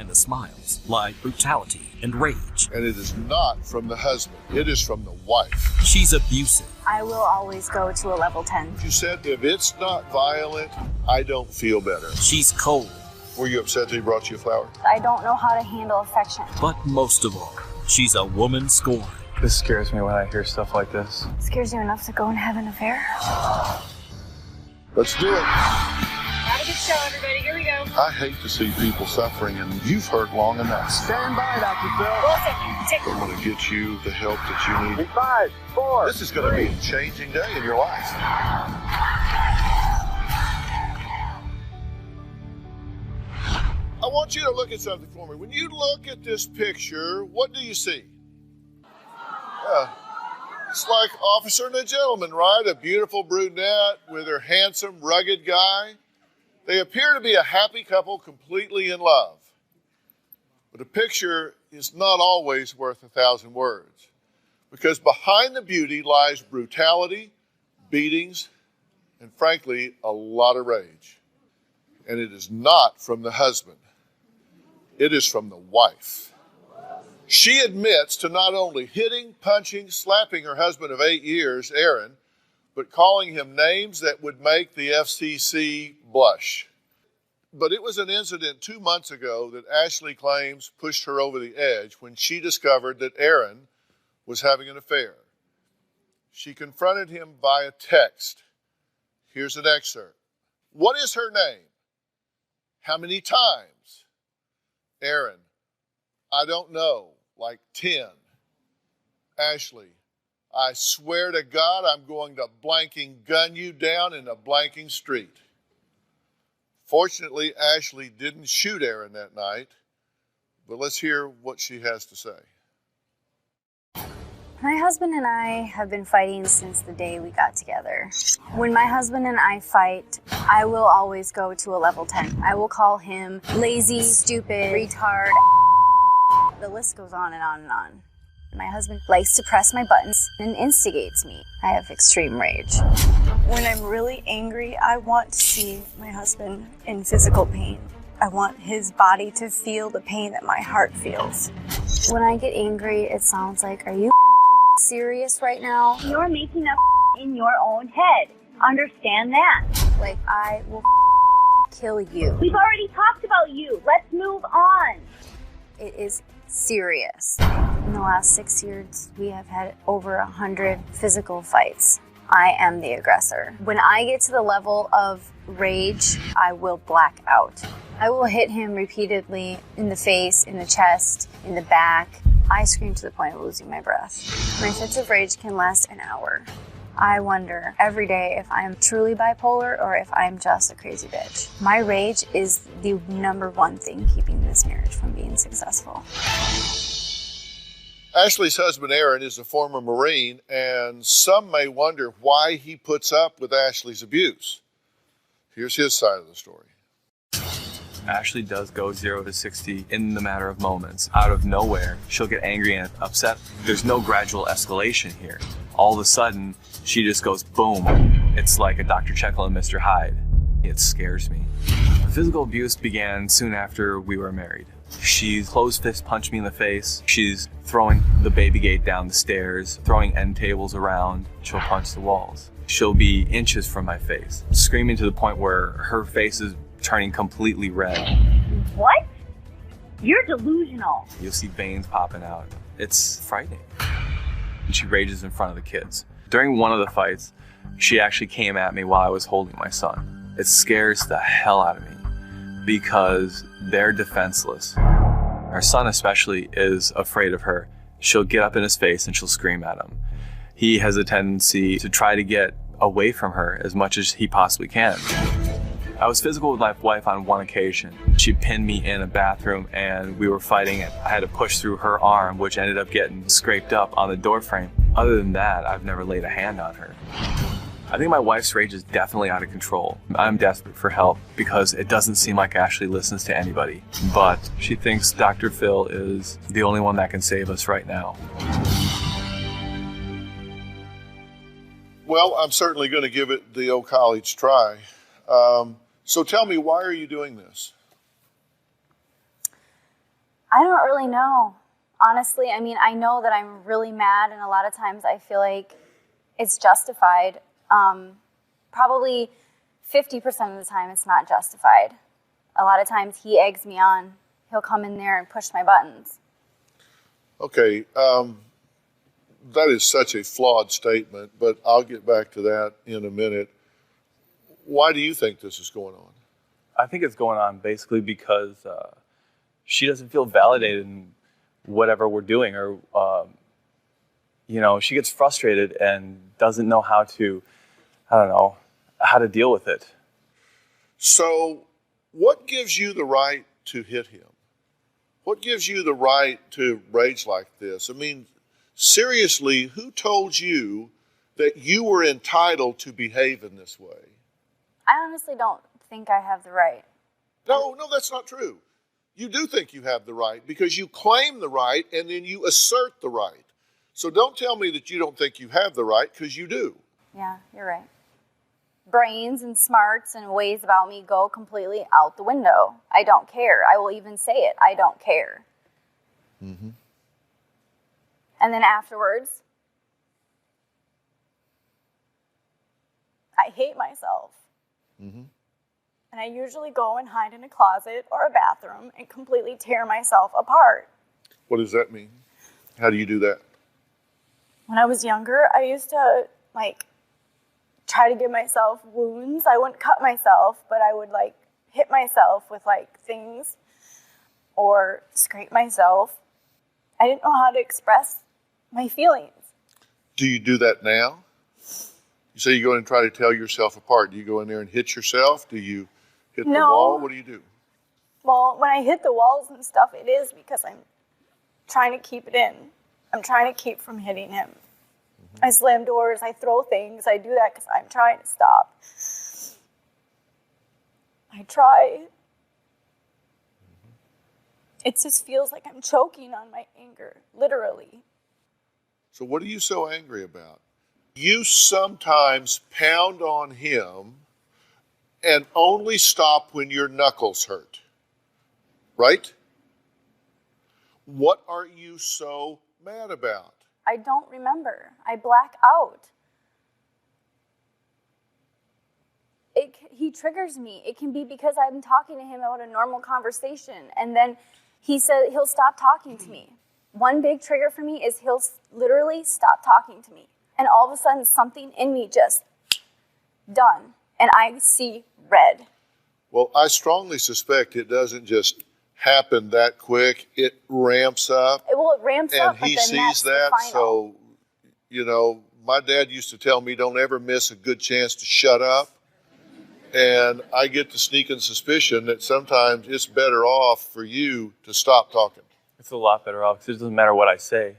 And the smiles lie brutality and rage. And it is not from the husband. It is from the wife. She's abusive. I will always go to a level 10. You said if it's not violent, I don't feel better. She's cold. Were you upset that he brought you a flower? I don't know how to handle affection. But most of all, she's a woman scorned. This scares me when I hear stuff like this. It scares you enough to go and have an affair? Let's do it. Have a good show, everybody. Here we go. I hate to see people suffering, and you've heard long enough. Stand by, Dr. Phill. I'm going to get you the help that you need. 5, 4. This is going to be a changing day in your life. I want you to look at something for me. When you look at this picture, what do you see? It's like Officer and a Gentleman, right? A beautiful brunette with her handsome, rugged guy. They appear to be a happy couple, completely in love. But a picture is not always worth 1,000 words, because behind the beauty lies brutality, beatings, and frankly, a lot of rage. And it is not from the husband. It is from the wife. She admits to not only hitting, punching, slapping her husband of 8 years, Aaron, but calling him names that would make the FCC blush. But it was an incident 2 months ago that Ashley claims pushed her over the edge when she discovered that Aaron was having an affair. She confronted him via text. Here's an excerpt. What is her name? How many times? Aaron, I don't know, like 10. Ashley, I swear to God, I'm going to blanking gun you down in a blanking street. Fortunately, Ashley didn't shoot Aaron that night, but let's hear what she has to say. My husband and I have been fighting since the day we got together. When my husband and I fight, I will always go to a level 10. I will call him lazy, stupid, retard. The list goes on and on and on. My husband likes to press my buttons and instigates me. I have extreme rage. When I'm really angry, I want to see my husband in physical pain. I want his body to feel the pain that my heart feels. When I get angry, it sounds like, are you serious right now? You're making up in your own head. Understand that. Like, I will kill you. We've already talked about you. Let's move on. It is serious. In the last 6 years, we have had over 100 physical fights. I am the aggressor. When I get to the level of rage, I will black out. I will hit him repeatedly in the face, in the chest, in the back. I scream to the point of losing my breath. My fits of rage can last an hour. I wonder every day if I am truly bipolar or if I am just a crazy bitch. My rage is the #1 thing keeping this marriage from being successful. Ashley's husband, Aaron, is a former Marine, and some may wonder why he puts up with Ashley's abuse. Here's his side of the story. Ashley does go 0 to 60 in the matter of moments. Out of nowhere, she'll get angry and upset. There's no gradual escalation here. All of a sudden, she just goes boom. It's like a Dr. Jekyll and Mr. Hyde. It scares me. The physical abuse began soon after we were married. She's closed fist punched me in the face. She's throwing the baby gate down the stairs, throwing end tables around. She'll punch the walls. She'll be inches from my face, screaming to the point where her face is turning completely red. What? You're delusional. You'll see veins popping out. It's frightening. And she rages in front of the kids. During one of the fights, she actually came at me while I was holding my son. It scares the hell out of me because they're defenseless. Our son especially is afraid of her. She'll get up in his face and she'll scream at him. He has a tendency to try to get away from her as much as he possibly can. I was physical with my wife on one occasion. She pinned me in a bathroom and we were fighting and I had to push through her arm, which ended up getting scraped up on the door frame. Other than that, I've never laid a hand on her. I think my wife's rage is definitely out of control. I'm desperate for help because it doesn't seem like Ashley listens to anybody. But she thinks Dr. Phill is the only one that can save us right now. Well, I'm certainly going to give it the old college try. So tell me, why are you doing this? I don't really know. Honestly, I mean, I know that I'm really mad, and a lot of times I feel like it's justified. Probably 50% of the time it's not justified. A lot of times he eggs me on. He'll come in there and push my buttons. Okay, that is such a flawed statement, but I'll get back to that in a minute. Why do you think this is going on? I think it's going on basically because she doesn't feel validated in whatever we're doing, or she gets frustrated and doesn't know how to, how to deal with it. So what gives you the right to hit him? What gives you the right to rage like this? I mean, seriously, who told you that you were entitled to behave in this way? I honestly don't think I have the right. No, that's not true. You do think you have the right because you claim the right and then you assert the right. So don't tell me that you don't think you have the right, because you do. Yeah, you're right. Brains and smarts and ways about me go completely out the window. I don't care. I will even say it. I don't care. Mm-hmm. And then afterwards, I hate myself. Mm-hmm. And I usually go and hide in a closet or a bathroom and completely tear myself apart. What does that mean? How do you do that? When I was younger, I used to, try to give myself wounds. I wouldn't cut myself, but I would, hit myself with, things or scrape myself. I didn't know how to express my feelings. Do you do that now? You say you go in and try to tear yourself apart. Do you go in there and hit yourself? Do you hit the wall? What do you do? Well, when I hit the walls and stuff, it is because I'm trying to keep it in. I'm trying to keep from hitting him. Mm-hmm. I slam doors, I throw things, I do that because I'm trying to stop. I try. Mm-hmm. It just feels like I'm choking on my anger, literally. So what are you so angry about? You sometimes pound on him and only stop when your knuckles hurt, right? What are you so mad about? I don't remember. I black out. He triggers me. It can be because I'm talking to him about a normal conversation, and then he'll stop talking to me. One big trigger for me is he'll literally stop talking to me. And all of a sudden, something in me just done. And I see red. Well, I strongly suspect it doesn't just happen that quick. It ramps up. It ramps up, and he sees that. So, my dad used to tell me, don't ever miss a good chance to shut up. And I get the sneaking suspicion that sometimes it's better off for you to stop talking. It's a lot better off because it doesn't matter what I say.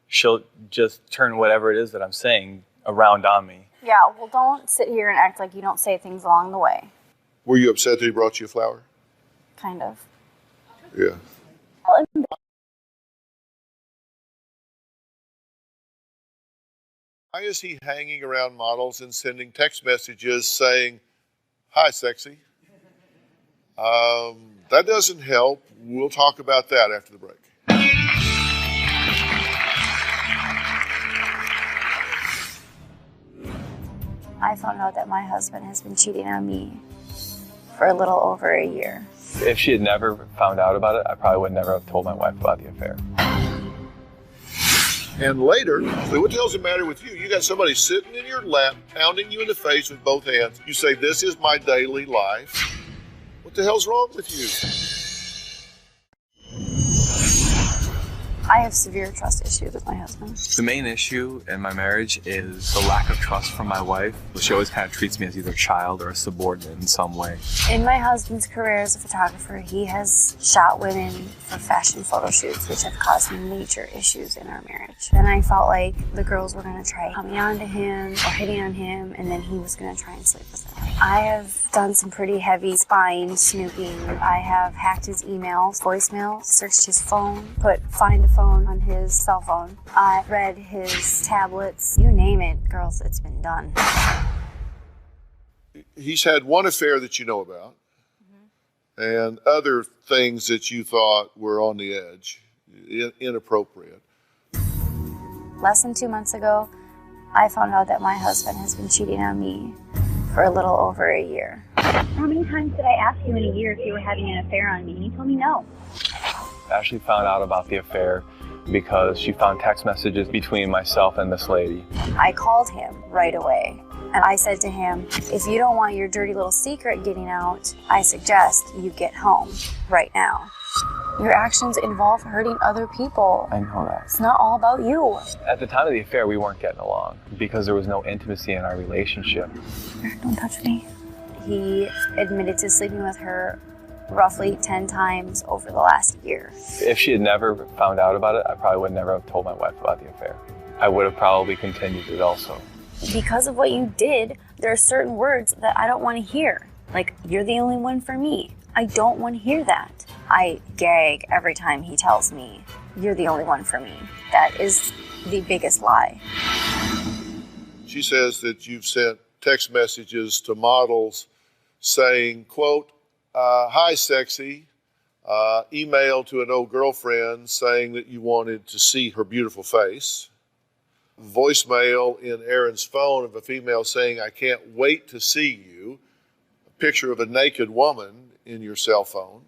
She'll just turn whatever it is that I'm saying around on me. Yeah, well, don't sit here and act like you don't say things along the way. Were you upset that he brought you a flower? Kind of. Yeah. Why is he hanging around models and sending text messages saying, "Hi, sexy"? That doesn't help. We'll talk about that after the break. I found out that my husband has been cheating on me for a little over a year. If she had never found out about it, I probably would never have told my wife about the affair. And later, so what the hell's the matter with you? You got somebody sitting in your lap, pounding you in the face with both hands. You say, "This is my daily life." What the hell's wrong with you? I have severe trust issues with my husband. The main issue in my marriage is the lack of trust from my wife. She always kind of treats me as either a child or a subordinate in some way. In my husband's career as a photographer, he has shot women for fashion photo shoots, which have caused major issues in our marriage. Then I felt like the girls were going to try coming on to him or hitting on him, and then he was going to try and sleep with them. I have done some pretty heavy spying, snooping. I have hacked his emails, voicemail, searched his phone, put find a phone on his cell phone. I read his tablets. You name it, girls, it's been done. He's had one affair that you know about. and other things that you thought were on the edge, inappropriate. Less than 2 months ago, I found out that my husband has been cheating on me for a little over a year. How many times did I ask you in a year if you were having an affair on me? And you told me no. Ashley found out about the affair because she found text messages between myself and this lady. I called him right away, and I said to him, if you don't want your dirty little secret getting out, I suggest you get home right now. Your actions involve hurting other people. I know that. It's not all about you. At the time of the affair, we weren't getting along because there was no intimacy in our relationship. Don't touch me. He admitted to sleeping with her roughly 10 times over the last year. If she had never found out about it, I probably would never have told my wife about the affair. I would have probably continued it also. Because of what you did, there are certain words that I don't want to hear. Like, you're the only one for me. I don't want to hear that. I gag every time he tells me, you're the only one for me. That is the biggest lie. She says that you've sent text messages to models saying, quote, hi, sexy. Email to an old girlfriend saying that you wanted to see her beautiful face. Voicemail in Aaron's phone of a female saying, I can't wait to see you. A picture of a naked woman in your cell phone.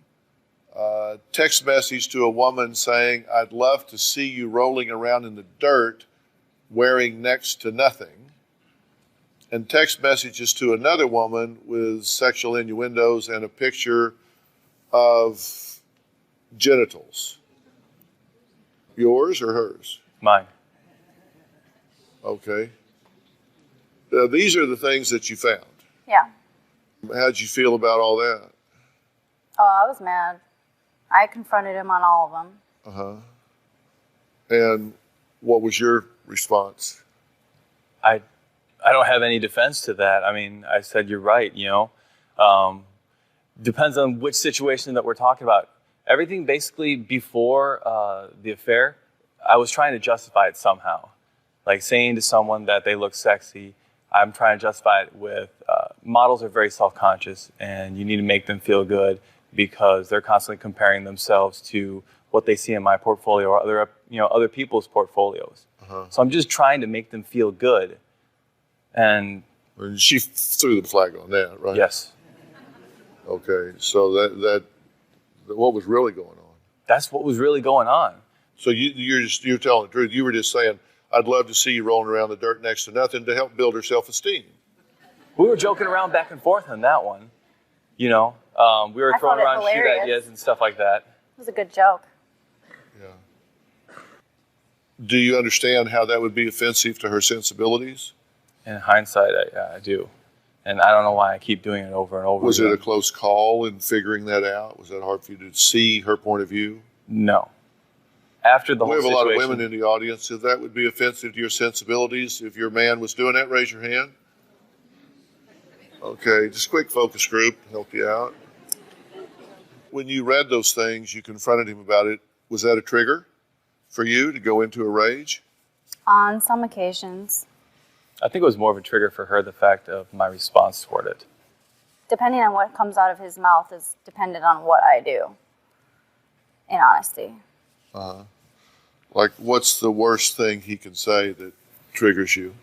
Text message to a woman saying, I'd love to see you rolling around in the dirt wearing next to nothing. And text messages to another woman with sexual innuendos and a picture of genitals. Yours or hers? Mine. Okay. These are the things that you found. Yeah. How'd you feel about all that? Oh, I was mad. I confronted him on all of them. Uh-huh. And what was your response? I don't have any defense to that. I mean, I said, you're right, you know. Depends on which situation that we're talking about. Everything basically before the affair, I was trying to justify it somehow. Like saying to someone that they look sexy, I'm trying to justify it with models are very self-conscious and you need to make them feel good because they're constantly comparing themselves to what they see in my portfolio or other people's portfolios. Uh-huh. So I'm just trying to make them feel good. And she threw the flag on that, right? Yes. Okay, so that what was really going on? That's what was really going on. So you're telling the truth. You were just saying, I'd love to see you rolling around the dirt next to nothing to help build her self-esteem. We were joking around back and forth on that one. You know, we were throwing around shoot ideas and stuff like that. It was a good joke. Yeah. Do you understand how that would be offensive to her sensibilities? In hindsight, I do. And I don't know why I keep doing it over and over Was again. it a close call in figuring that out? Was that hard for you to see her point of view? No. After the whole situation. We have a lot of women in the audience. If that would be offensive to your sensibilities, if your man was doing that, raise your hand. Okay, just quick focus group to help you out. When you read those things, you confronted him about it. Was that a trigger for you to go into a rage? On some occasions. I think it was more of a trigger for her, the fact of my response toward it. Depending on what comes out of his mouth is dependent on what I do, in honesty. Like, what's the worst thing he can say that triggers you?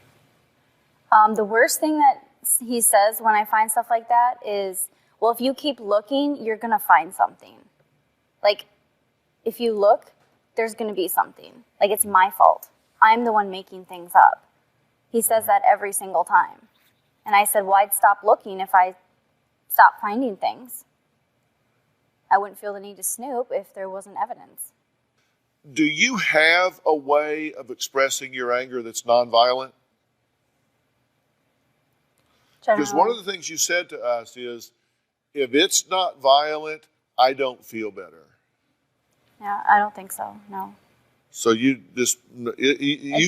The worst thing that he says when I find stuff like that is, well, if you keep looking, you're going to find something. Like, if you look, there's going to be something. Like, it's my fault. I'm the one making things up. He says that every single time. And I said, well, I'd stop looking if I stopped finding things. I wouldn't feel the need to snoop if there wasn't evidence. Do you have a way of expressing your anger that's nonviolent? Because one of the things you said to us is, if it's not violent, I don't feel better. Yeah, I don't think so, no. So you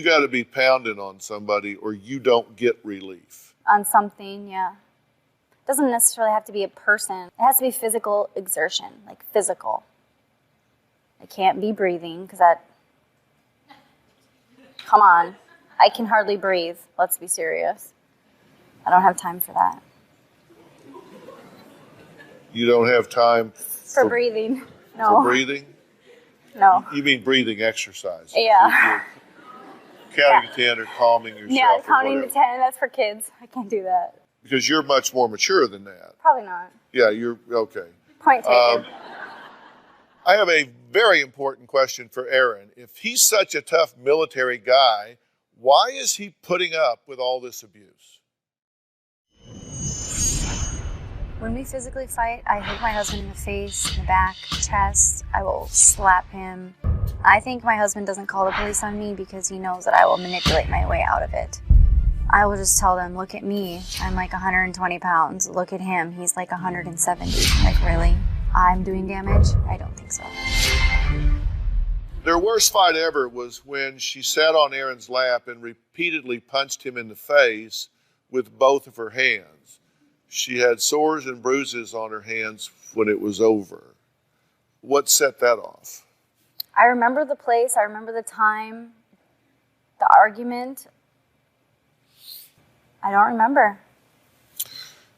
got to be pounding on somebody or you don't get relief. On something, yeah. It doesn't necessarily have to be a person. It has to be physical exertion, like physical. It can't be breathing because that, come on. I can hardly breathe. Let's be serious. I don't have time for that. You don't have time For breathing. No. for breathing? No. You mean breathing exercise? Yeah. You're counting to 10 or calming yourself. Yeah, or counting to whatever. 10, that's for kids. I can't do that. Because you're much more mature than that. Probably not. Yeah, you're okay. Point taken. I have a very important question for Aaron. If he's such a tough military guy, why is he putting up with all this abuse? When we physically fight, I hit my husband in the face, in the back, chest. I will slap him. I think my husband doesn't call the police on me because he knows that I will manipulate my way out of it. I will just tell them, look at me. I'm like 120 pounds. Look at him. He's like 170. Like, really? I'm doing damage? I don't think so. Their worst fight ever was when she sat on Aaron's lap and repeatedly punched him in the face with both of her hands. She had sores and bruises on her hands when it was over. What set that off? I remember the place. I remember the time, the argument. I don't remember.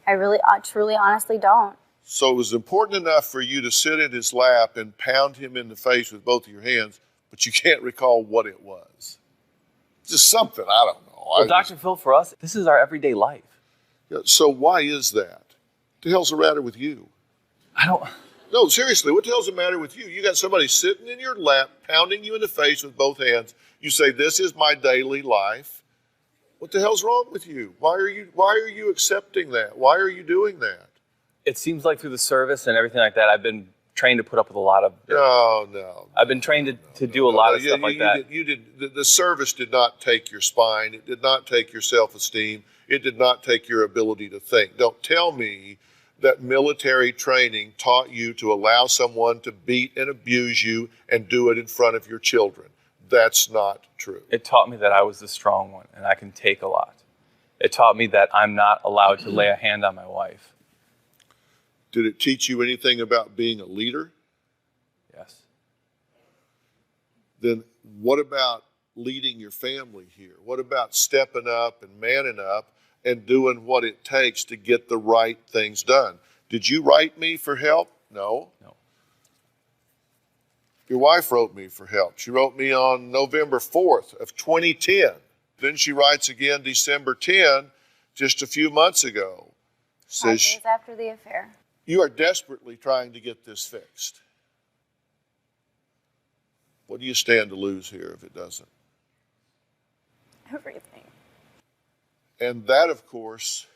I really, truly, honestly don't. So it was important enough for you to sit in his lap and pound him in the face with both of your hands, but you can't recall what it was. Just something, I don't know. Well, Dr. Phill, for us, this is our everyday life. Yeah, so why is that? What the hell's the matter with you? I don't... No, seriously, what the hell's the matter with you? You got somebody sitting in your lap, pounding you in the face with both hands. You say, this is my daily life. What the hell's wrong with you? Why are you accepting that? Why are you doing that? It seems like through the service and everything like that, I've been trained to put up with a lot of... No. I've been trained to do a lot of stuff like that. The service did not take your spine. It did not take your self-esteem. It did not take your ability to think. Don't tell me that military training taught you to allow someone to beat and abuse you and do it in front of your children. That's not true. It taught me that I was the strong one and I can take a lot. It taught me that I'm not allowed to lay a hand on my wife. Did it teach you anything about being a leader? Yes. Then what about leading your family here? What about stepping up and manning up and doing what it takes to get the right things done? Did you write me for help? No. Your wife wrote me for help. She wrote me on November 4th of 2010. Then she writes again December 10, just a few months ago. 5 days after the affair. You are desperately trying to get this fixed. What do you stand to lose here if it doesn't? Everything. And that, of course,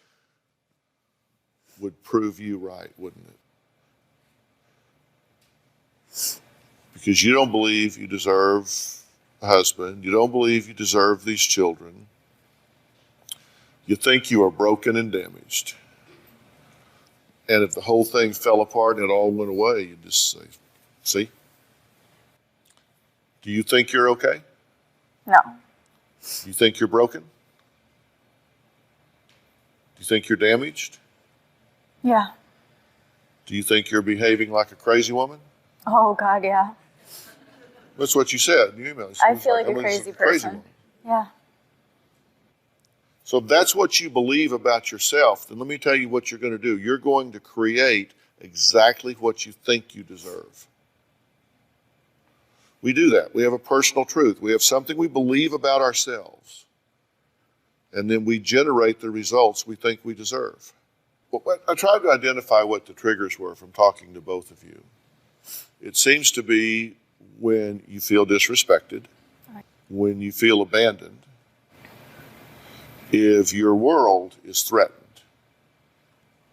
would prove you right, wouldn't it? Because you don't believe you deserve a husband. You don't believe you deserve these children. You think you are broken and damaged. And if the whole thing fell apart and it all went away, you just say, see? Do you think you're okay? No. Do you think you're broken? Do you think you're damaged? Yeah. Do you think you're behaving like a crazy woman? Oh, God, yeah. That's what you said in your email. I feel like a crazy person. Woman. Yeah. So if that's what you believe about yourself, then let me tell you what you're going to do. You're going to create exactly what you think you deserve. We do that. We have a personal truth. We have something we believe about ourselves. And then we generate the results we think we deserve. Well, I tried to identify what the triggers were from talking to both of you. It seems to be when you feel disrespected, when you feel abandoned, if your world is threatened,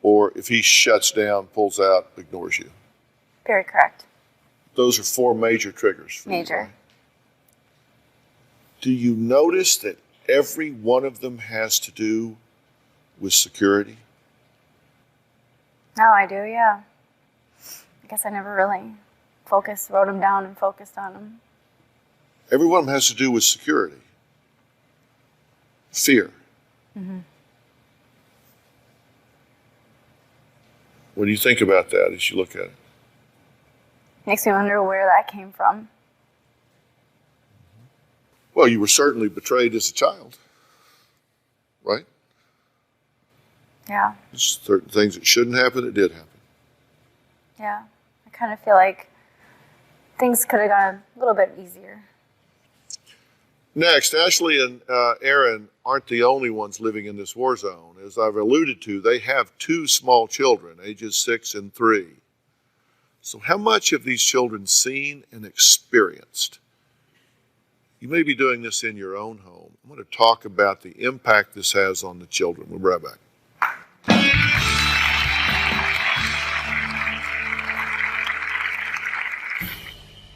or if he shuts down, pulls out, ignores you. Very correct. Those are 4 major triggers for you, right? Do you notice that every one of them has to do with security? No, I do, yeah. I guess I never really wrote them down and focused on them. Every one of them has to do with security. Fear. Mm-hmm. What do you think about that as you look at it? Makes me wonder where that came from. Well, you were certainly betrayed as a child, right? Yeah. Certain things that shouldn't happen, it did happen. Yeah, I kind of feel like things could have gone a little bit easier. Next, Ashley and Aaron aren't the only ones living in this war zone. As I've alluded to, they have 2 small children, ages 6 and 3. So how much have these children seen and experienced? You may be doing this in your own home. I'm going to talk about the impact this has on the children. We'll be right back.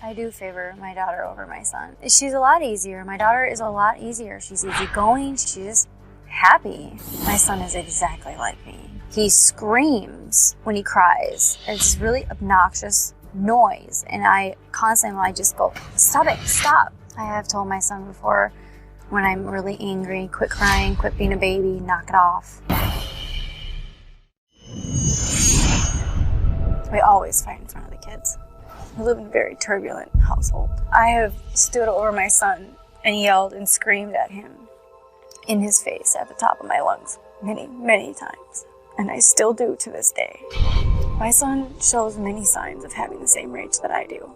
I do favor my daughter over my son. She's a lot easier. My daughter is a lot easier. She's easygoing. She's just happy. My son is exactly like me. He screams when he cries. It's really obnoxious noise. And I just go, stop it, stop. I have told my son before, when I'm really angry, quit crying, quit being a baby, knock it off. We always fight in front of the kids. We live in a very turbulent household. I have stood over my son and yelled and screamed at him in his face at the top of my lungs many, many times. And I still do to this day. My son shows many signs of having the same rage that I do.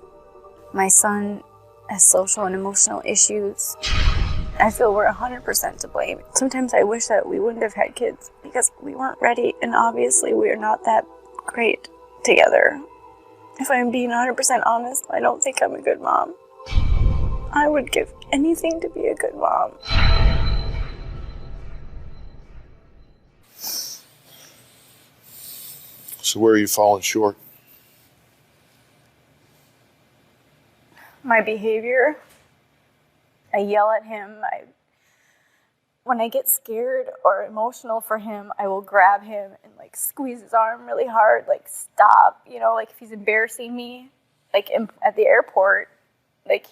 My son has social and emotional issues. I feel we're 100% to blame. Sometimes I wish that we wouldn't have had kids because we weren't ready, and obviously we are not that great together. If I'm being 100% honest, I don't think I'm a good mom. I would give anything to be a good mom. So where are you falling short? My behavior. I yell at him. When I get scared or emotional for him, I will grab him and squeeze his arm really hard, stop, if he's embarrassing me, at the airport,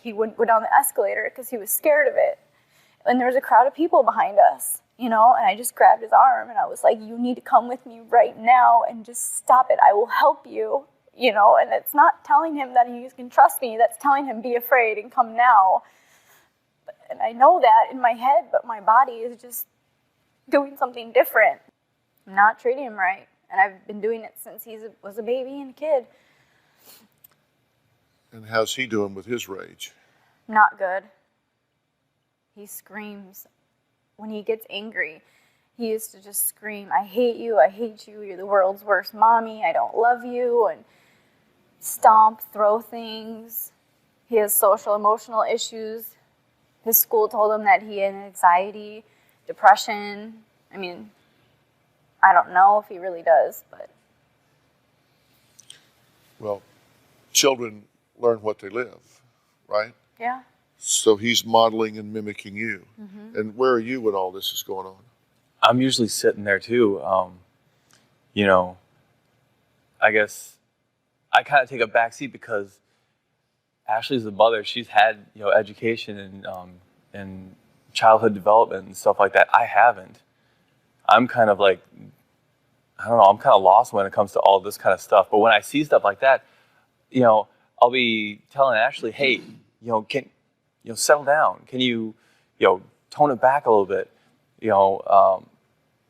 he wouldn't go down the escalator because he was scared of it. And there was a crowd of people behind us, and I just grabbed his arm and I was like, you need to come with me right now and just stop it. I will help you, and it's not telling him that he can trust me. That's telling him be afraid and come now. And I know that in my head, but my body is just doing something different. I'm not treating him right. And I've been doing it since he was a baby and a kid. And how's he doing with his rage? Not good. He screams. When he gets angry, he used to just scream, I hate you, you're the world's worst mommy, I don't love you, and stomp, throw things. He has social, emotional issues. His school told him that he had anxiety, depression. I don't know if he really does, but. Well, children learn what they live, right? Yeah. So he's modeling and mimicking you. Mm-hmm. And where are you when all this is going on? I'm usually sitting there too. I guess I kind of take a back seat because Ashley's the mother. She's had, education and childhood development and stuff like that. I haven't. I'm kind of I'm kind of lost when it comes to all this kind of stuff. But when I see stuff like that, I'll be telling Ashley, hey, can settle down. Can you, tone it back a little bit?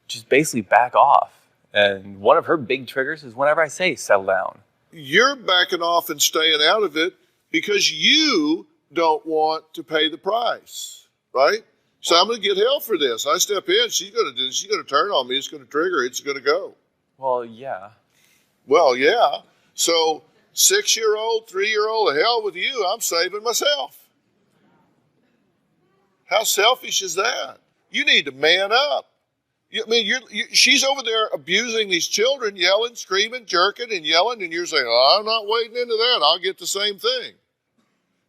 Just basically back off. And one of her big triggers is whenever I say settle down. You're backing off and staying out of it because you don't want to pay the price, right? So I'm going to get hell for this. I step in, she's going to do this. She's going to turn on me. It's going to trigger. It's going to go. Well, yeah. Well, yeah. So 6-year-old, 3-year-old, the hell with you. I'm saving myself. How selfish is that? You need to man up. She's over there abusing these children, yelling, screaming, jerking, and yelling, and you're saying, oh, I'm not wading into that. I'll get the same thing.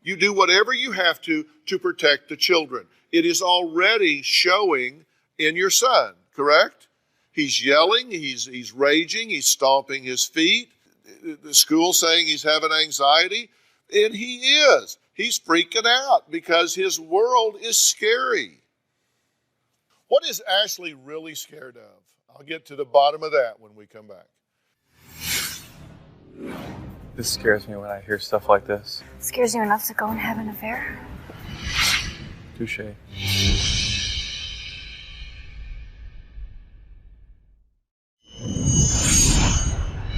You do whatever you have to protect the children. It is already showing in your son, correct? He's yelling, he's raging, he's stomping his feet. The school's saying he's having anxiety, and he is. He's freaking out because his world is scary. What is Ashley really scared of? I'll get to the bottom of that when we come back. This scares me when I hear stuff like this. Scares you enough to go and have an affair? Touche.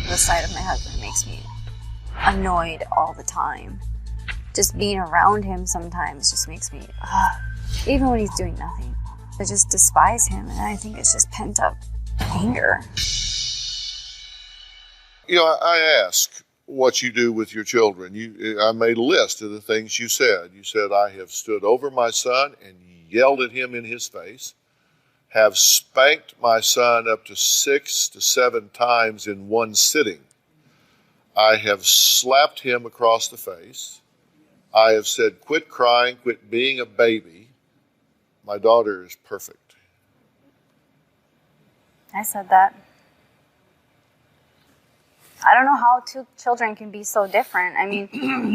The sight of my husband makes makes me annoyed all the time. Just being around him sometimes just makes me, even when he's doing nothing. I just despise him, and I think it's just pent up anger. You know, I ask what you do with your children. I made a list of the things you said. You said, I have stood over my son and yelled at him in his face, have spanked my son up to 6 to 7 times in one sitting. I have slapped him across the face. I have said, quit crying, quit being a baby. My daughter is perfect. I said that. I don't know how 2 children can be so different. I mean,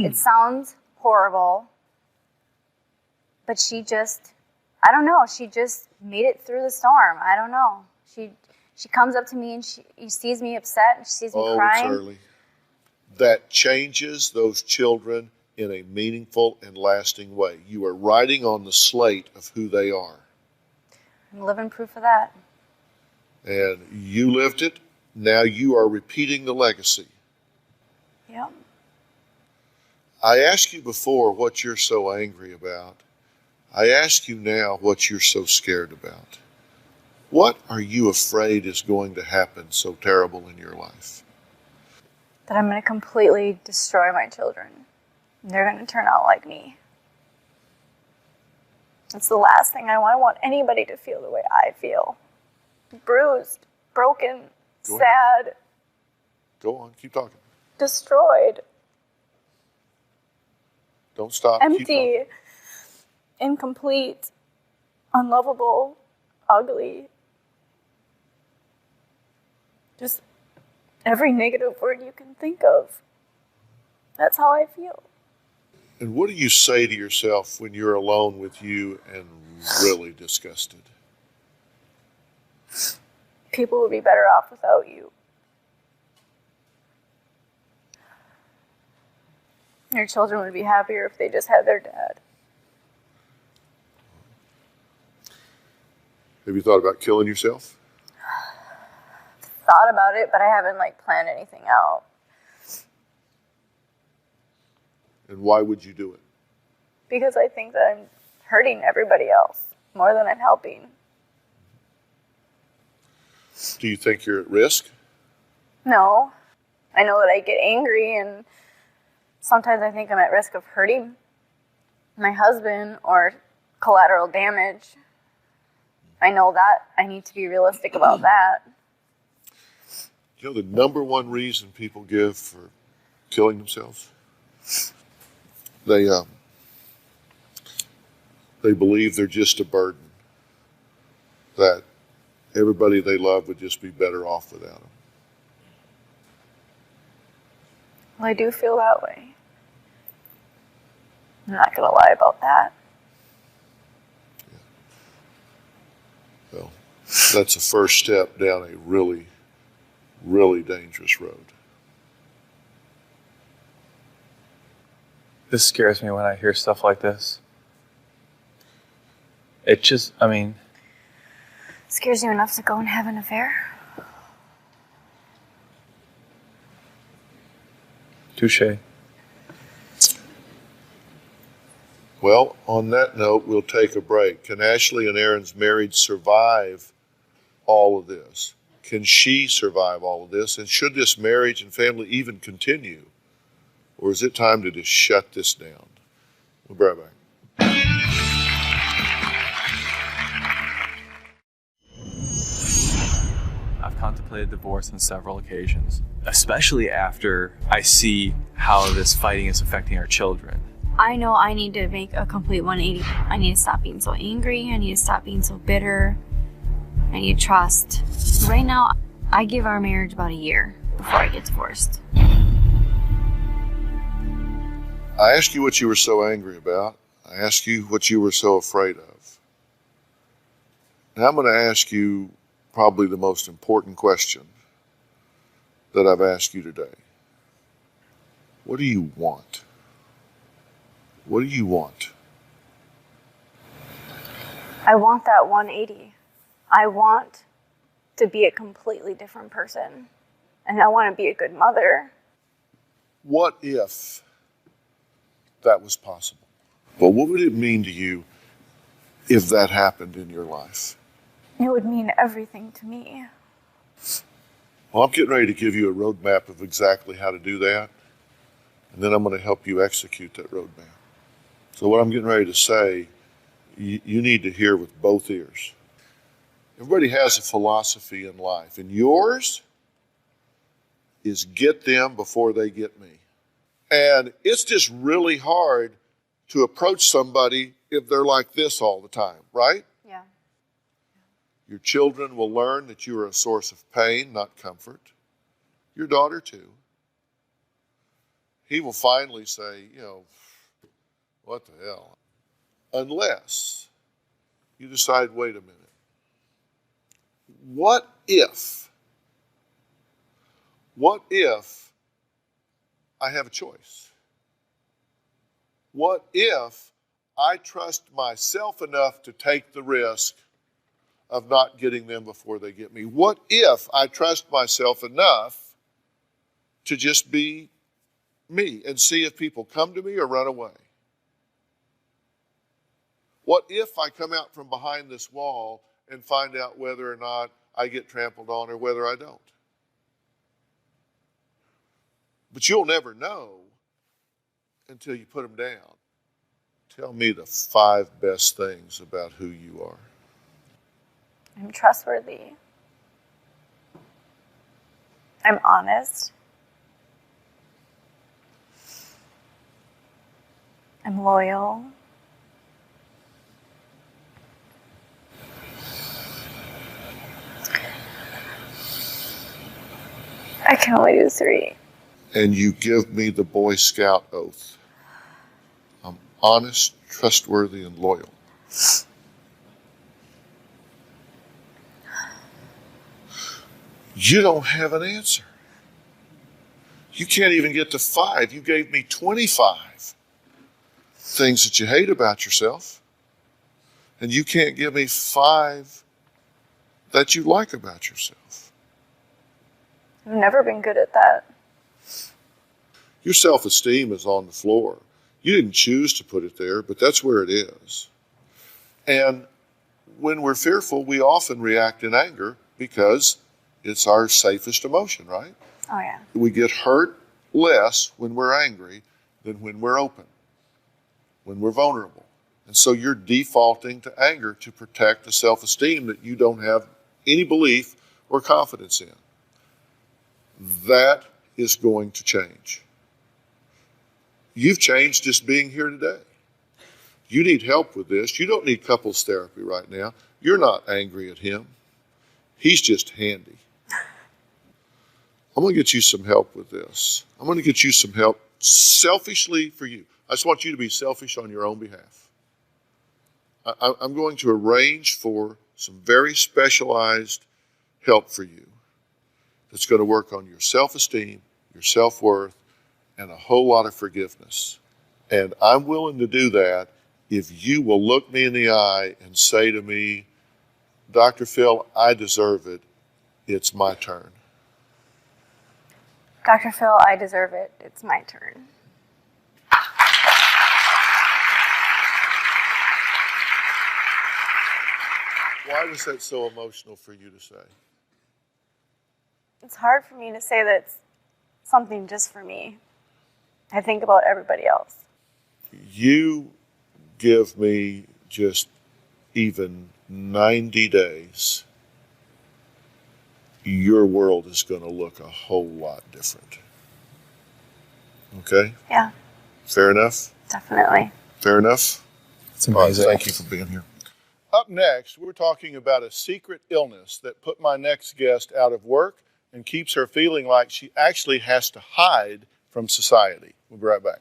it sounds horrible, but she just, I don't know, she just made it through the storm. I don't know. She comes up to me and she sees me upset and she sees me crying. Oh, it's early. That changes those children in a meaningful and lasting way. You are writing on the slate of who they are. I'm living proof of that. And you lived it. Now you are repeating the legacy. Yep. I asked you before what you're so angry about. I ask you now what you're so scared about. What are you afraid is going to happen so terrible in your life? That I'm going to completely destroy my children. They're going to turn out like me. It's the last thing I want. I want anybody to feel the way I feel. Bruised, broken, sad. Go on, keep talking. Destroyed. Don't stop. Empty. Incomplete. Unlovable. Ugly. Just every negative word you can think of. That's how I feel. And what do you say to yourself when you're alone with you and really disgusted? People would be better off without you. Your children would be happier if they just had their dad. Have you thought about killing yourself? Thought about it, but I haven't planned anything out. And why would you do it? Because I think that I'm hurting everybody else more than I'm helping. Do you think you're at risk? No. I know that I get angry, and sometimes I think I'm at risk of hurting my husband or collateral damage. I know that. I need to be realistic about that. You know the number one reason people give for killing themselves? They believe they're just a burden. That everybody they love would just be better off without them. Well, I do feel that way. I'm not going to lie about that. Yeah. Well, that's a first step down a really, really dangerous road. This scares me when I hear stuff like this. It just, I mean... Scares you enough to go and have an affair? Touche. Well, on that note, we'll take a break. Can Ashley and Aaron's marriage survive all of this? Can she survive all of this? And should this marriage and family even continue? Or is it time to just shut this down? We'll be right back. I've contemplated divorce on several occasions, especially after I see how this fighting is affecting our children. I know I need to make a complete 180. I need to stop being so angry. I need to stop being so bitter. I need to trust. Right now, I give our marriage about a year before I get divorced. I asked you what you were so angry about. I asked you what you were so afraid of. Now I'm going to ask you probably the most important question that I've asked you today. What do you want? What do you want? I want that 180. I want to be a completely different person. And I want to be a good mother. What if that was possible? Well, what would it mean to you if that happened in your life? It would mean everything to me. Well, I'm getting ready to give you a roadmap of exactly how to do that, and then I'm going to help you execute that roadmap. So what I'm getting ready to say, you need to hear with both ears. Everybody has a philosophy in life, and yours is get them before they get me. And it's just really hard to approach somebody if they're like this all the time, right? Yeah. Your children will learn that you are a source of pain, not comfort. Your daughter, too. He will finally say, what the hell? Unless you decide, wait a minute. What if I have a choice? What if I trust myself enough to take the risk of not getting them before they get me? What if I trust myself enough to just be me and see if people come to me or run away? What if I come out from behind this wall and find out whether or not I get trampled on or whether I don't? But you'll never know until you put them down. Tell me the 5 best things about who you are. I'm trustworthy. I'm honest. I'm loyal. I can only do 3. And you give me the Boy Scout oath. I'm honest, trustworthy, and loyal. You don't have an answer. You can't even get to 5. You gave me 25 things that you hate about yourself. And you can't give me 5 that you like about yourself. I've never been good at that. Your self-esteem is on the floor. You didn't choose to put it there, but that's where it is. And when we're fearful, we often react in anger because it's our safest emotion, right? Oh, yeah. We get hurt less when we're angry than when we're open, when we're vulnerable. And so you're defaulting to anger to protect the self-esteem that you don't have any belief or confidence in. That is going to change. You've changed just being here today. You need help with this. You don't need couples therapy right now. You're not angry at him. He's just handy. I'm going to get you some help with this. I'm going to get you some help selfishly for you. I just want you to be selfish on your own behalf. I'm going to arrange for some very specialized help for you that's going to work on your self-esteem, your self-worth, and a whole lot of forgiveness. And I'm willing to do that if you will look me in the eye and say to me, Dr. Phill, I deserve it. It's my turn. Dr. Phill, I deserve it. It's my turn. Why was that so emotional for you to say? It's hard for me to say that it's something just for me. I think about everybody else. You give me just even 90 days, your world is going to look a whole lot different. Okay? Yeah. Fair enough? Definitely. Fair enough? It's amazing. Thank you for being here. Up next, we're talking about a secret illness that put my next guest out of work and keeps her feeling like she actually has to hide from society. We'll be right back.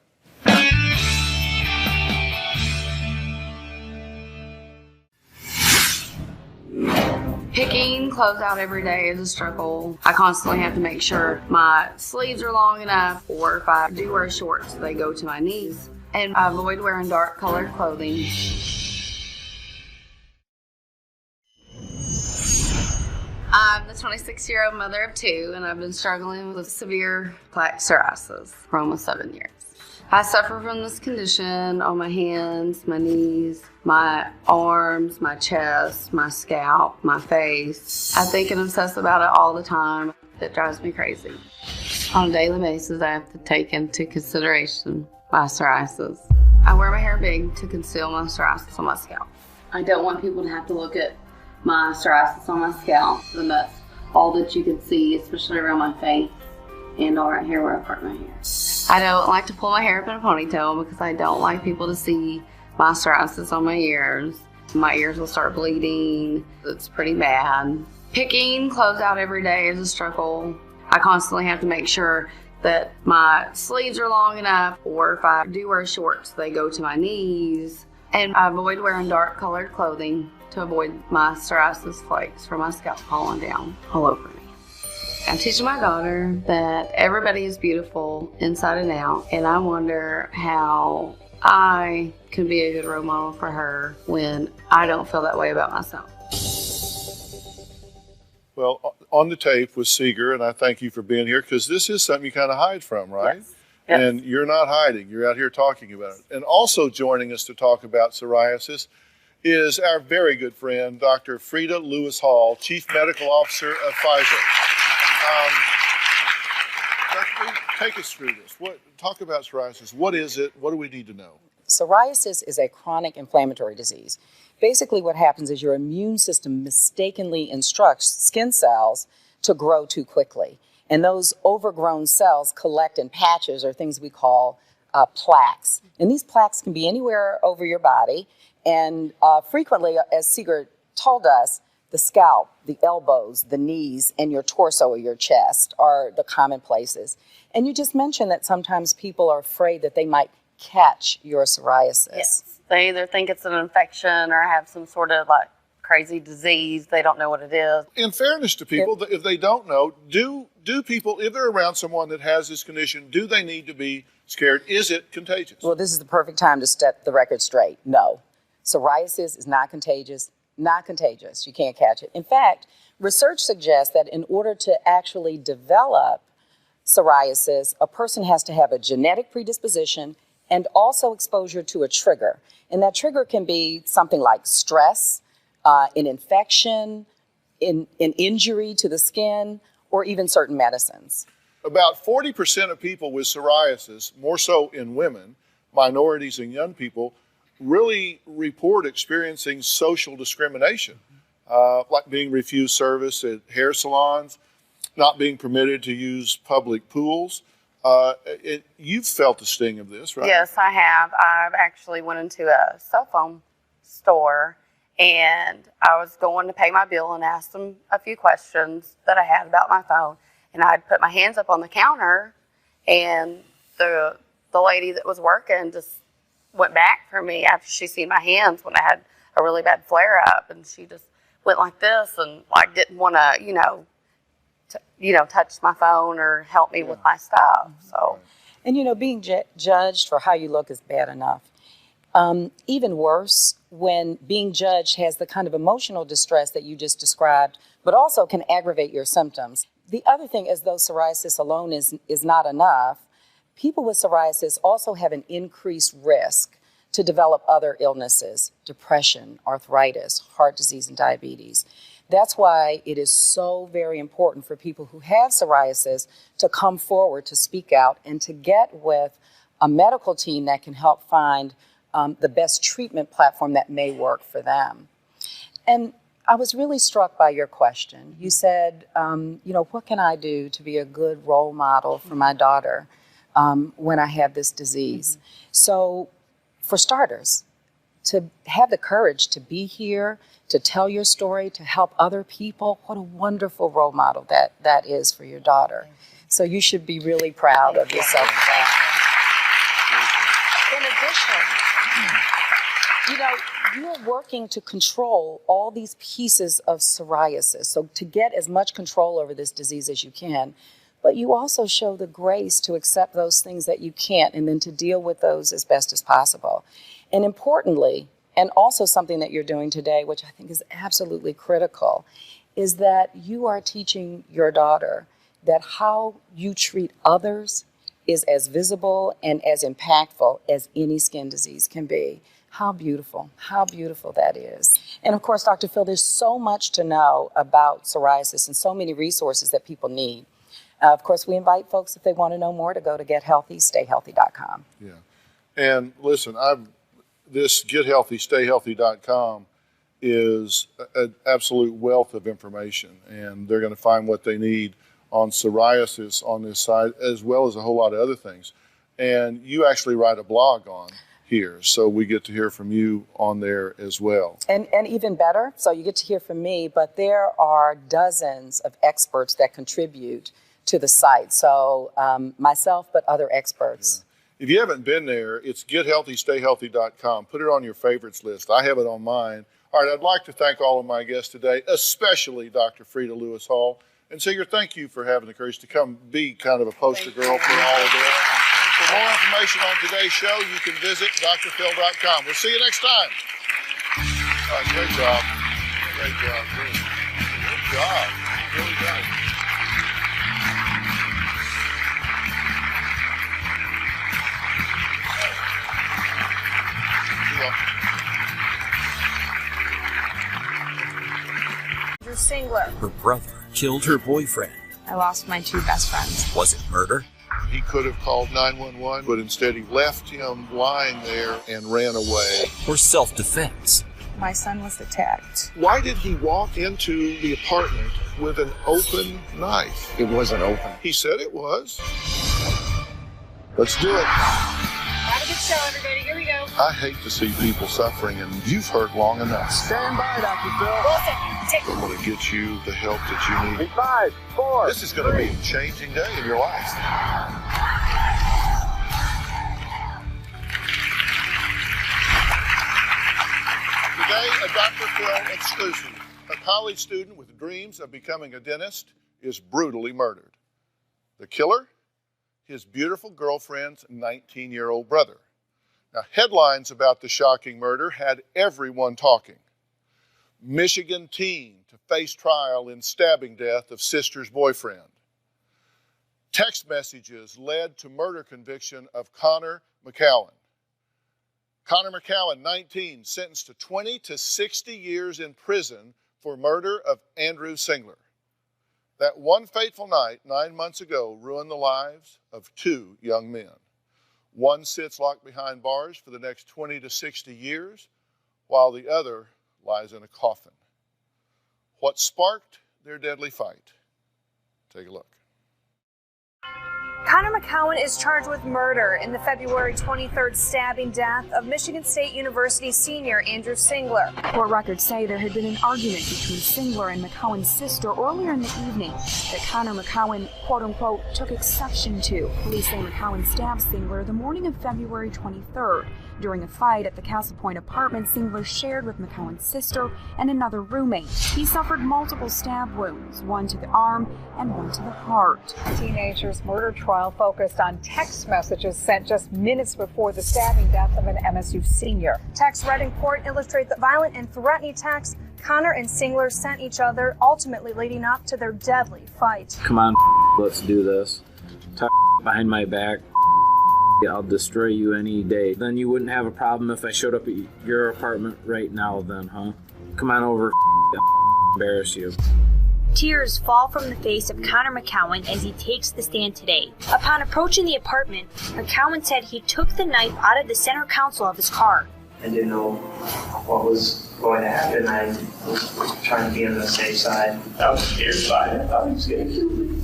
Picking clothes out every day is a struggle. I constantly have to make sure my sleeves are long enough, or if I do wear shorts, they go to my knees. And I avoid wearing dark colored clothing. I'm the 26-year-old mother of 2, and I've been struggling with severe plaque psoriasis for almost 7 years. I suffer from this condition on my hands, my knees, my arms, my chest, my scalp, my face. I think and obsess about it all the time. It drives me crazy. On a daily basis, I have to take into consideration my psoriasis. I wear my hair big to conceal my psoriasis on my scalp. I don't want people to have to look at my psoriasis on my scalp, and that's all that you can see, especially around my face and all right here where I part my hair. I don't like to pull my hair up in a ponytail because I don't like people to see my psoriasis on my ears. My ears will start bleeding. It's pretty bad. Picking clothes out every day is a struggle. I constantly have to make sure that my sleeves are long enough, or if I do wear shorts, they go to my knees. And I avoid wearing dark colored clothing to avoid my psoriasis flakes from my scalp falling down all over me. I'm teaching my daughter that everybody is beautiful inside and out, and I wonder how I can be a good role model for her when I don't feel that way about myself. Well, on the tape with Seeger, and I thank you for being here, because this is something you kind of hide from, right? Yes. Yes. And you're not hiding. You're out here talking about it. And also joining us to talk about psoriasis is our very good friend, Dr. Frida Lewis Hall, Chief Medical Officer of Pfizer. Dr. Frida, take us through this. Talk about psoriasis. What is it? What do we need to know? Psoriasis is a chronic inflammatory disease. Basically what happens is your immune system mistakenly instructs skin cells to grow too quickly. And those overgrown cells collect in patches, or things we call plaques. And these plaques can be anywhere over your body. And frequently, as Seeger told us, the scalp, the elbows, the knees, and your torso or your chest are the common places. And you just mentioned that sometimes people are afraid that they might catch your psoriasis. Yes. They either think it's an infection or have some sort of like crazy disease. They don't know what it is. In fairness to people, if they don't know, do people, if they're around someone that has this condition, do they need to be scared? Is it contagious? Well, this is the perfect time to set the record straight. No. Psoriasis is not contagious. Not contagious. You can't catch it. In fact, research suggests that in order to actually develop psoriasis, a person has to have a genetic predisposition and also exposure to a trigger. And that trigger can be something like stress, an infection, an injury to the skin, or even certain medicines. About 40% of people with psoriasis, more so in women, minorities, and young people, really report experiencing social discrimination, like being refused service at hair salons, not being permitted to use public pools. You've felt the sting of this, right? Yes, I have. I've actually went into a cell phone store, and I was going to pay my bill and asked them a few questions that I had about my phone. And I'd put my hands up on the counter, and the lady that was working just went back for me after she seen my hands when I had a really bad flare up, and she just went like this and like didn't want to, touch my phone or help me with my stuff. So, and being judged for how you look is bad enough. Even worse, when being judged has the kind of emotional distress that you just described, but also can aggravate your symptoms. The other thing is, though psoriasis alone is not enough, people with psoriasis also have an increased risk to develop other illnesses, depression, arthritis, heart disease, and diabetes. That's why it is so very important for people who have psoriasis to come forward, to speak out, and to get with a medical team that can help find the best treatment platform that may work for them. And I was really struck by your question. You said, what can I do to be a good role model for my daughter when I have this disease? So, for starters, to have the courage to be here, to tell your story, to help other people, what a wonderful role model that is for your daughter. So you should be really proud of yourself. In addition, you're working to control all these pieces of psoriasis, so to get as much control over this disease as you can. But you also show the grace to accept those things that you can't, and then to deal with those as best as possible. And importantly, and also something that you're doing today, which I think is absolutely critical, is that you are teaching your daughter that how you treat others is as visible and as impactful as any skin disease can be. How beautiful that is. And of course, Dr. Phill, there's so much to know about psoriasis and so many resources that people need. Of course, we invite folks, if they want to know more, to go to gethealthystayhealthy.com. Yeah. And listen, this gethealthystayhealthy.com is an absolute wealth of information, and they're going to find what they need on psoriasis on this side, as well as a whole lot of other things. And you actually write a blog on here, so we get to hear from you on there as well. And even better, so you get to hear from me, but there are dozens of experts that contribute to the site. So myself, but other experts. Yeah. If you haven't been there, it's gethealthystayhealthy.com. Put it on your favorites list. I have it on mine. All right, I'd like to thank all of my guests today, especially Dr. Frida Lewis Hall. And Seeger, thank you for having the courage to come be kind of a poster girl for all of this. For more information on today's show, you can visit drphill.com. We'll see you next time. All right, great job. Great job. Good job. Really good. Andrew Singler. Her brother killed her boyfriend. I lost my two best friends. Was it murder? He could have called 911, but instead he left him lying there and ran away. Or self-defense? My son was attacked. Why did he walk into the apartment with an open knife? It wasn't open. He said it was. Let's do it. Have a good show, everybody. Here we go. I hate to see people suffering, and you've heard long enough. Stand by, Dr. Phill. I'm going to get you the help that you need. 5, 4. This is going to be a changing day in your life. Today, a Dr. Phill exclusive. A college student with dreams of becoming a dentist is brutally murdered. The killer? His beautiful girlfriend's 19-year-old brother. Now, headlines about the shocking murder had everyone talking. Michigan teen to face trial in stabbing death of sister's boyfriend. Text messages led to murder conviction of Connor McCowan. Connor McCowan, 19, sentenced to 20 to 60 years in prison for murder of Andrew Singler. That one fateful night 9 months ago ruined the lives of 2 young men. One sits locked behind bars for the next 20 to 60 years, while the other lies in a coffin. What sparked their deadly fight? Take a look. Connor McCowan is charged with murder in the February 23rd stabbing death of Michigan State University senior Andrew Singler. Court records say there had been an argument between Singler and McCowan's sister earlier in the evening that Connor McCowan, quote-unquote, took exception to. Police say McCowan stabbed Singler the morning of February 23rd. During a fight at the Castle Point apartment Singler shared with McCowan's sister and another roommate. He suffered multiple stab wounds, one to the arm and one to the heart. The teenager's murder trial focused on text messages sent just minutes before the stabbing death of an MSU senior. Texts read in court illustrate the violent and threatening texts Connor and Singler sent each other, ultimately leading up to their deadly fight. Come on, let's do this. Talk behind my back. I'll destroy you any day. Then you wouldn't have a problem if I showed up at your apartment right now then, huh? Come on over, I'll embarrass you. Tears fall from the face of Connor McCowan as he takes the stand today. Upon approaching the apartment, McCowan said he took the knife out of the center console of his car. I didn't know what was going to happen. I was trying to be on the safe side. I was terrified. I thought he was going to kill me.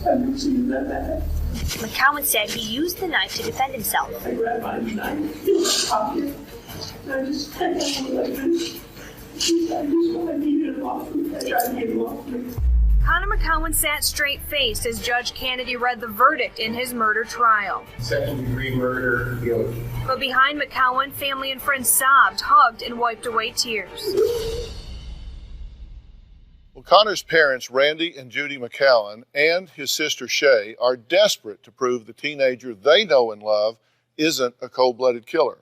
I've never seen that bad. McCowan said he used the knife to defend himself. I grabbed my knife, it was pocket, and I just tapped him like this. I just wanted to get him off me. I tried to get him off me. Connor McCowan sat straight-faced as Judge Kennedy read the verdict in his murder trial. Second-degree murder, guilty. But behind McCowan, family and friends sobbed, hugged, and wiped away tears. Well, Connor's parents, Randy and Judy McCowan, and his sister Shay, are desperate to prove the teenager they know and love isn't a cold-blooded killer.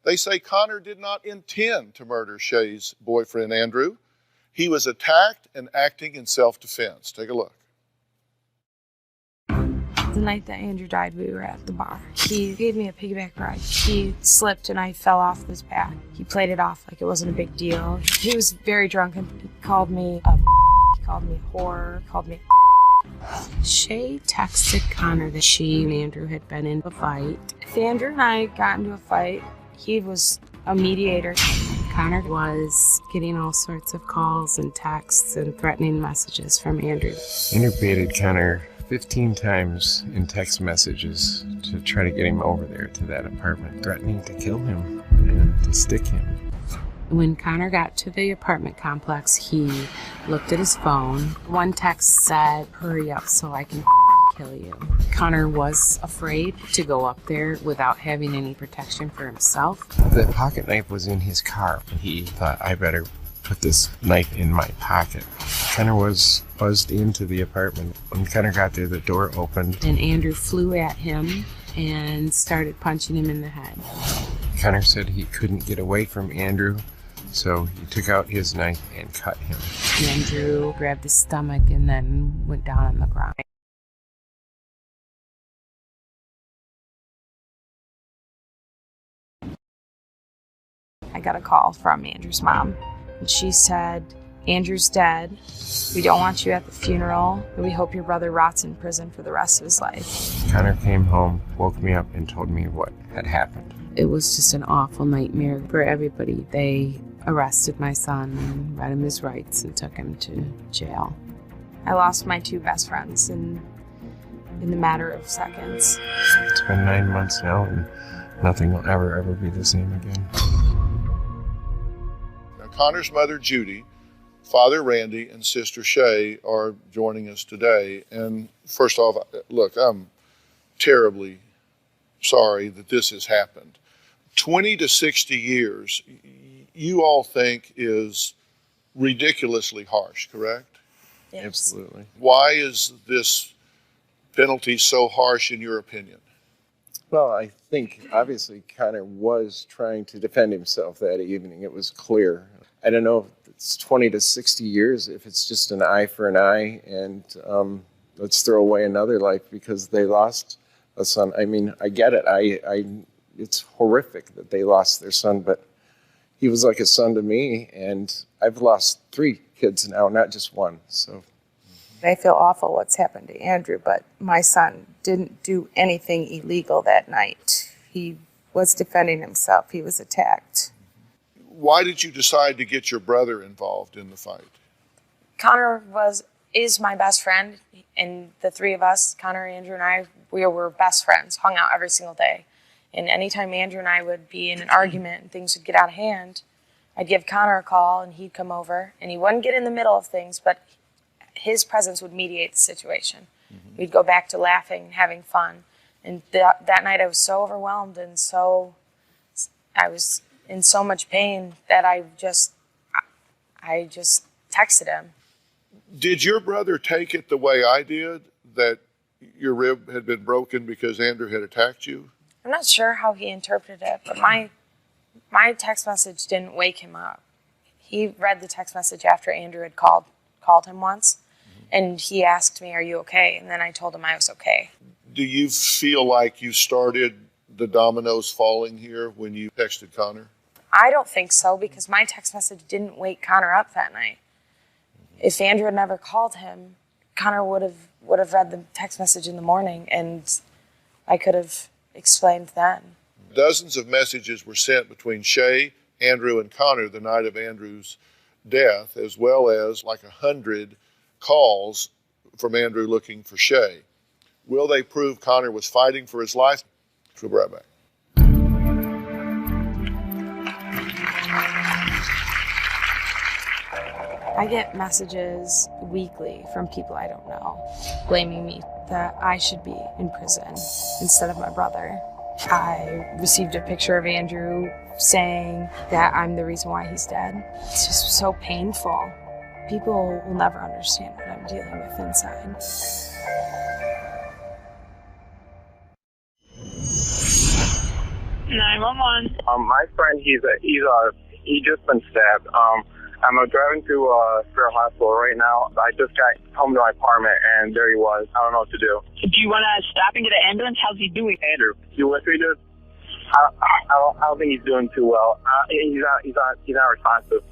They say Connor did not intend to murder Shay's boyfriend, Andrew. He was attacked and acting in self-defense. Take a look. The night that Andrew died, we were at the bar. He gave me a piggyback ride. He slipped and I fell off his back. He played it off like it wasn't a big deal. He was very drunk and he called me he called me a whore, called me Shay texted Connor that she and Andrew had been in a fight. If Andrew and I got into a fight, he was a mediator. Connor was getting all sorts of calls and texts and threatening messages from Andrew. Andrew baited Connor 15 times in text messages to try to get him over there to that apartment, threatening to kill him and to stick him. When Connor got to the apartment complex, he looked at his phone. One text said, "Hurry up so I can kill you." Connor was afraid to go up there without having any protection for himself. The pocket knife was in his car, and he thought, I better put this knife in my pocket. Connor was buzzed into the apartment. When Connor got there, the door opened. And Andrew flew at him and started punching him in the head. Connor said he couldn't get away from Andrew, so he took out his knife and cut him. Andrew grabbed his stomach and then went down on the ground. I got a call from Andrew's mom. And she said, "Andrew's dead. We don't want you at the funeral, and we hope your brother rots in prison for the rest of his life." Connor came home, woke me up, and told me what had happened. It was just an awful nightmare for everybody. They arrested my son and read him his rights and took him to jail. I lost my two best friends in the matter of seconds. It's been 9 months now, and nothing will ever be the same again. Now, Connor's mother, Judy, Father Randy, and Sister Shay are joining us today. And first off, look, I'm terribly sorry that this has happened. 20 to 60 years, you all think is ridiculously harsh, correct? Yes. Absolutely. Why is this penalty so harsh in your opinion? Well, I think obviously Connor was trying to defend himself that evening. It was clear. I don't know if it's 20 to 60 years, if it's just an eye for an eye, and let's throw away another life because they lost a son. I mean, I get it. It's horrific that they lost their son, but he was like a son to me, and I've lost 3 kids now, not just one. So I feel awful what's happened to Andrew, but my son didn't do anything illegal that night. He was defending himself. He was attacked. Why did you decide to get your brother involved in the fight? Connor is my best friend, and the 3 of us, Connor, Andrew, and I, we were best friends, hung out every single day. And anytime Andrew and I would be in an argument and things would get out of hand, I'd give Connor a call and he'd come over, and he wouldn't get in the middle of things, but his presence would mediate the situation. Mm-hmm. We'd go back to laughing and having fun. And that night I was so overwhelmed and I was in so much pain that I just texted him. Did your brother take it the way I did, that your rib had been broken because Andrew had attacked you? I'm not sure how he interpreted it, but my text message didn't wake him up. He read the text message after Andrew had called him once, and he asked me, "Are you okay?" And then I told him I was okay. Do you feel like you started the dominoes falling here when you texted Connor? I don't think so, because my text message didn't wake Connor up that night. If Andrew had never called him, Connor would have read the text message in the morning, and I could have explained then. Dozens of messages were sent between Shay, Andrew, and Connor the night of Andrew's death, as well as like 100 calls from Andrew looking for Shay. Will they prove Connor was fighting for his life? We'll be right back. I get messages weekly from people I don't know, blaming me that I should be in prison instead of my brother. I received a picture of Andrew saying that I'm the reason why he's dead. It's just so painful. People will never understand what I'm dealing with inside. 911. My friend, he just been stabbed. I'm driving to Phill Hospital right now. I just got home to my apartment, and there he was. I don't know what to do. Do you want to stop and get an ambulance? How's he doing? Andrew, you with me, dude? I don't think he's doing too well. He's not responsive.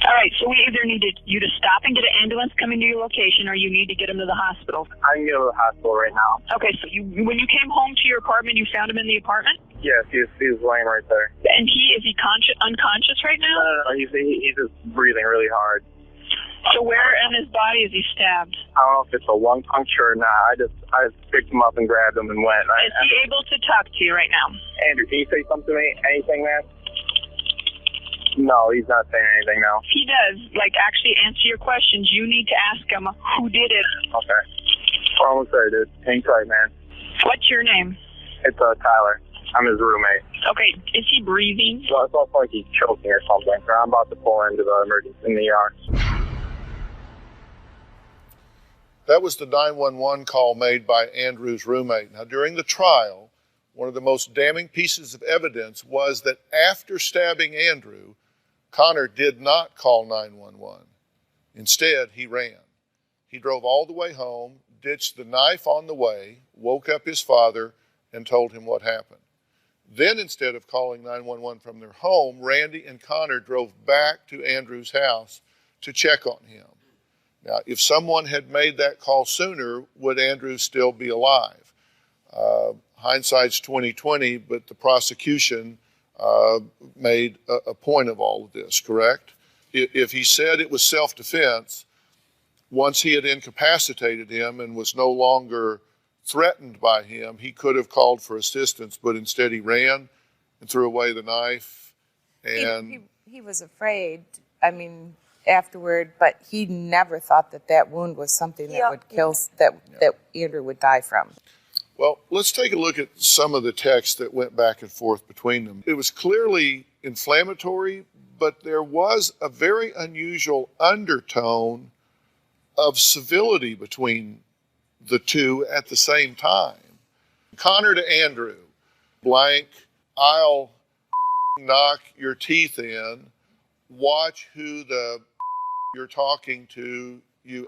All right, so we either need you to stop and get an ambulance coming to your location, or you need to get him to the hospital. I can get him to the hospital right now. Okay, so when you came home to your apartment, you found him in the apartment? Yes, he's laying right there. And is he unconscious right now? No, he's just breathing really hard. So where in his body is he stabbed? I don't know if it's a lung puncture or not. I just picked him up and grabbed him and went. Is he able to talk to you right now? Andrew, can you say something to me? Anything, man? No, he's not saying anything now. He does. Actually answer your questions. You need to ask him who did it. Okay. We're almost there, dude. Hang tight, man. What's your name? It's Tyler. I'm his roommate. Okay. Is he breathing? Well, it's almost like he's choking or something. So I'm about to pull into the emergency in the ER. That was the 911 call made by Andrew's roommate. Now, during the trial, one of the most damning pieces of evidence was that after stabbing Andrew, Connor did not call 911. Instead, he ran. He drove all the way home, ditched the knife on the way, woke up his father, and told him what happened. Then, instead of calling 911 from their home, Randy and Connor drove back to Andrew's house to check on him. Now, if someone had made that call sooner, would Andrew still be alive? Hindsight's 20/20, but the prosecution made a point of all of this, correct? If he said it was self-defense, once he had incapacitated him and was no longer threatened by him, he could have called for assistance, but instead he ran and threw away the knife. And he was afraid, afterward, but he never thought that wound was something that would kill, that Andrew would die from. Well, let's take a look at some of the text that went back and forth between them. It was clearly inflammatory, but there was a very unusual undertone of civility between the two at the same time. Connor to Andrew, blank, I'll knock your teeth in, watch who you're talking to, you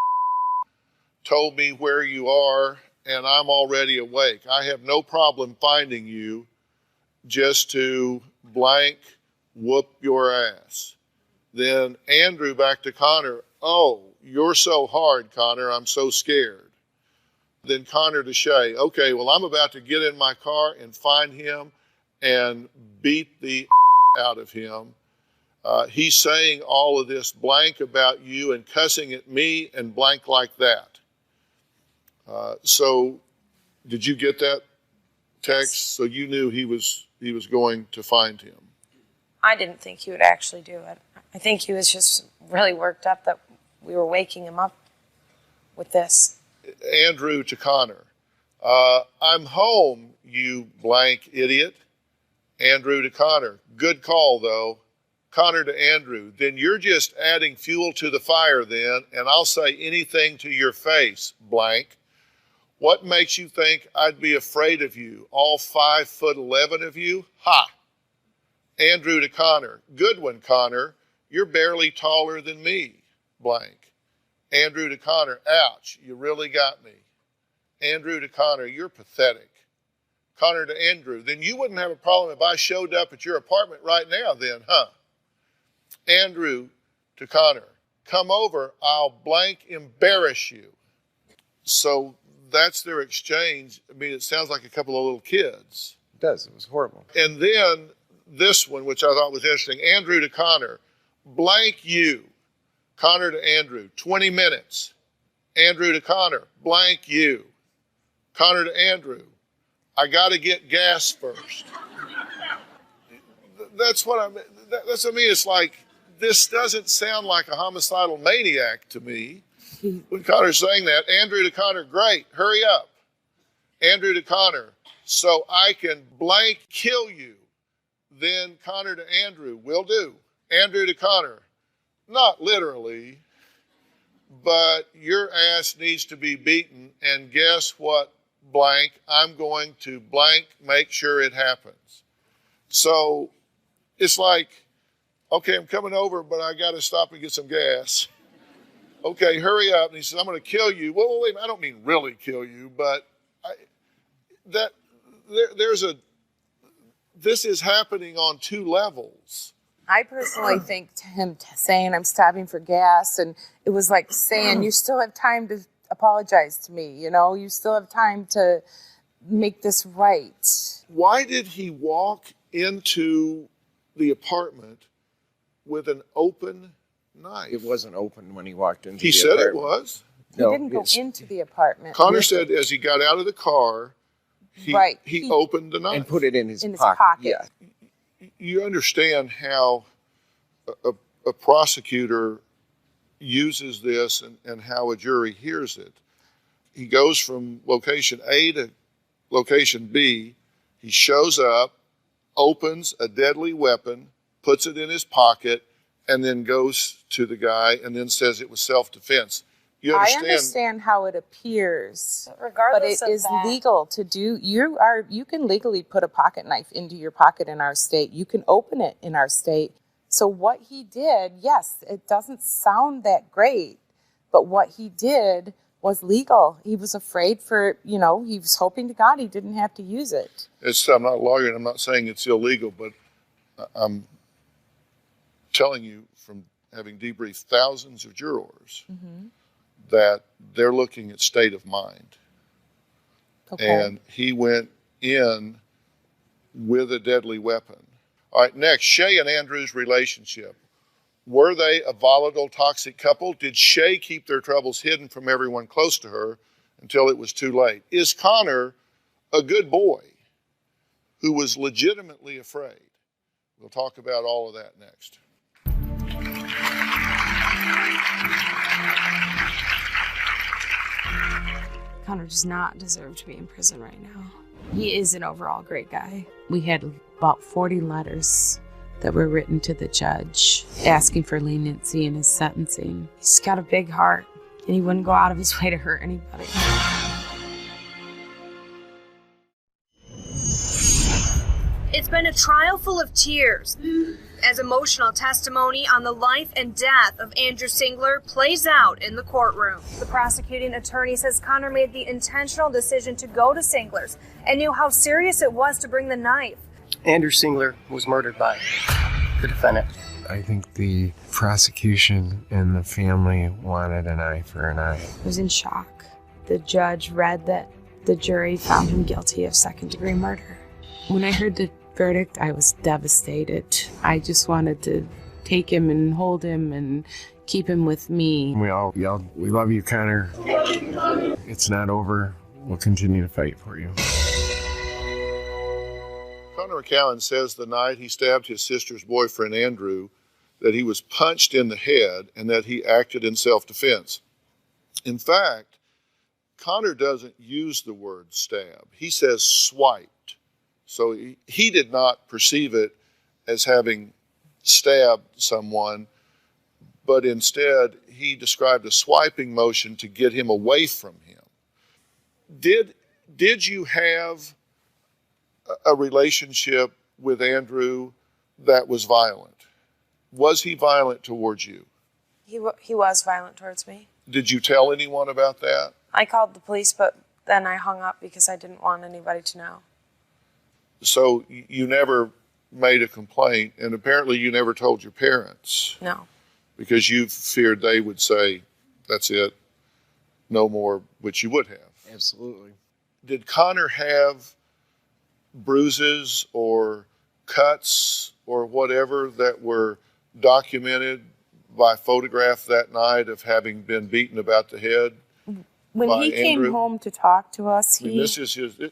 told me where you are, and I'm already awake. I have no problem finding you just to blank whoop your ass. Then Andrew back to Connor, oh, you're so hard, Connor, I'm so scared. Then Connor to Shay, okay, well, I'm about to get in my car and find him and beat the out of him. He's saying all of this blank about you and cussing at me and blank like that. So did you get that text? So you knew he was going to find him. I didn't think he would actually do it. I think he was just really worked up that we were waking him up with this. Andrew to Connor, I'm home, you blank idiot. Andrew to Connor, good call though. Connor to Andrew, then you're just adding fuel to the fire then, and I'll say anything to your face, blank. What makes you think I'd be afraid of you, all 5'11" of you? Ha! Andrew to Connor, good one, Connor. You're barely taller than me, blank. Andrew to Connor, ouch, you really got me. Andrew to Connor, you're pathetic. Connor to Andrew, then you wouldn't have a problem if I showed up at your apartment right now then, huh? Andrew to Connor, come over, I'll blank embarrass you. So that's their exchange. I mean, it sounds like a couple of little kids. It does, it was horrible. And then this one, which I thought was interesting, Andrew to Connor, blank you. Connor to Andrew, 20 minutes. Andrew to Connor, blank you. Connor to Andrew, I got to get gas first. That's what I mean. It's like, this doesn't sound like a homicidal maniac to me. When Connor's saying that, Andrew to Connor, great, hurry up. Andrew to Connor, so I can blank kill you. Then Connor to Andrew, will do. Andrew to Connor, not literally, but your ass needs to be beaten, and guess what, blank, I'm going to blank make sure it happens. So it's like, okay, I'm coming over, but I got to stop and get some gas. Okay, hurry up. And he says, I'm going to kill you. Well, wait, I don't mean really kill you, but this is happening on two levels. I personally think to him saying I'm stopping for gas, and it was like saying you still have time to apologize to me, you still have time to make this right. Why did he walk into the apartment with an open knife? It wasn't open when he walked into He the said apartment. it was. He didn't go into the apartment. Connor said as he got out of the car, he opened the knife. And put it in his pocket. Yeah. You understand how a prosecutor uses this and how a jury hears it. He goes from location A to location B. He shows up, opens a deadly weapon, puts it in his pocket, and then goes to the guy and then says it was self-defense. You understand? I understand how it appears, regardless but it of is that. legal to do. You can legally put a pocket knife into your pocket in our state. You can open it in our state. So what he did, yes, it doesn't sound that great, but what he did was legal. He was afraid he was hoping to God he didn't have to use it. I'm not a lawyer, and I'm not saying it's illegal, but I'm telling you from having debriefed thousands of jurors that they're looking at state of mind. Okay. And he went in with a deadly weapon. All right, next, Shay and Andrew's relationship. Were they a volatile, toxic couple? Did Shay keep their troubles hidden from everyone close to her until it was too late? Is Connor a good boy who was legitimately afraid? We'll talk about all of that next. Connor does not deserve to be in prison right now. He is an overall great guy. We had about 40 letters that were written to the judge asking for leniency in his sentencing. He's got a big heart, and he wouldn't go out of his way to hurt anybody. It's been a trial full of tears as emotional testimony on the life and death of Andrew Singler plays out in the courtroom. The prosecuting attorney says Connor made the intentional decision to go to Singler's and knew how serious it was to bring the knife. Andrew Singler was murdered by the defendant. I think the prosecution and the family wanted an eye for an eye. I was in shock. The judge read that the jury found him guilty of second-degree murder. When I heard the verdict, I was devastated. I just wanted to take him and hold him and keep him with me. We all yelled, "We love you, Connor. It's not over. We'll continue to fight for you." Connor McCowan says the night he stabbed his sister's boyfriend, Andrew, that he was punched in the head and that he acted in self-defense. In fact, Connor doesn't use the word stab. He says swiped. So he did not perceive it as having stabbed someone, but instead he described a swiping motion to get him away from him. Did you have a relationship with Andrew that was violent? Was he violent towards you? He was violent towards me. Did you tell anyone about that? I called the police, but then I hung up because I didn't want anybody to know. So you never made a complaint, and apparently you never told your parents. No. Because you feared they would say, that's it, no more, which you would have. Absolutely. Did Connor have bruises or cuts or whatever that were documented by photograph that night of having been beaten about the head? When he came home to talk to us, is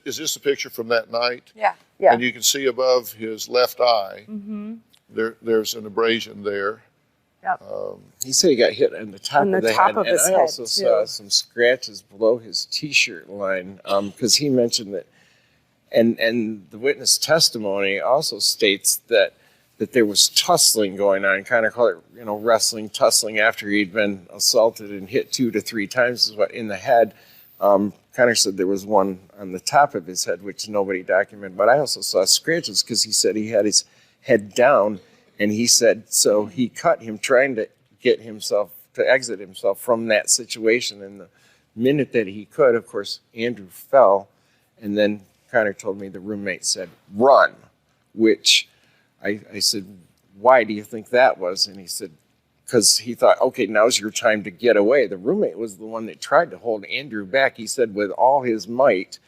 this a picture from that night? Yeah. Yeah. And you can see above his left eye, Mm-hmm. there's an abrasion there. Yep. He said he got hit on the top On of the the top head, of and his I head, also too. saw some scratches below his T-shirt line because he mentioned that, and the witness testimony also states that there was tussling going on, kind of call it wrestling, tussling after he'd been assaulted and hit 2 to 3 times in the head. Kind Connor said there was one on the top of his head, which nobody documented, but I also saw scratches because he said he had his head down, and he said so he cut him trying to get himself to exit himself from that situation. And the minute that he could, of course, Andrew fell, and then Connor told me the roommate said, "Run," which I said, "Why do you think that was?" And he said, because he thought, okay, now's your time to get away. The roommate was the one that tried to hold Andrew back. He said with all his might,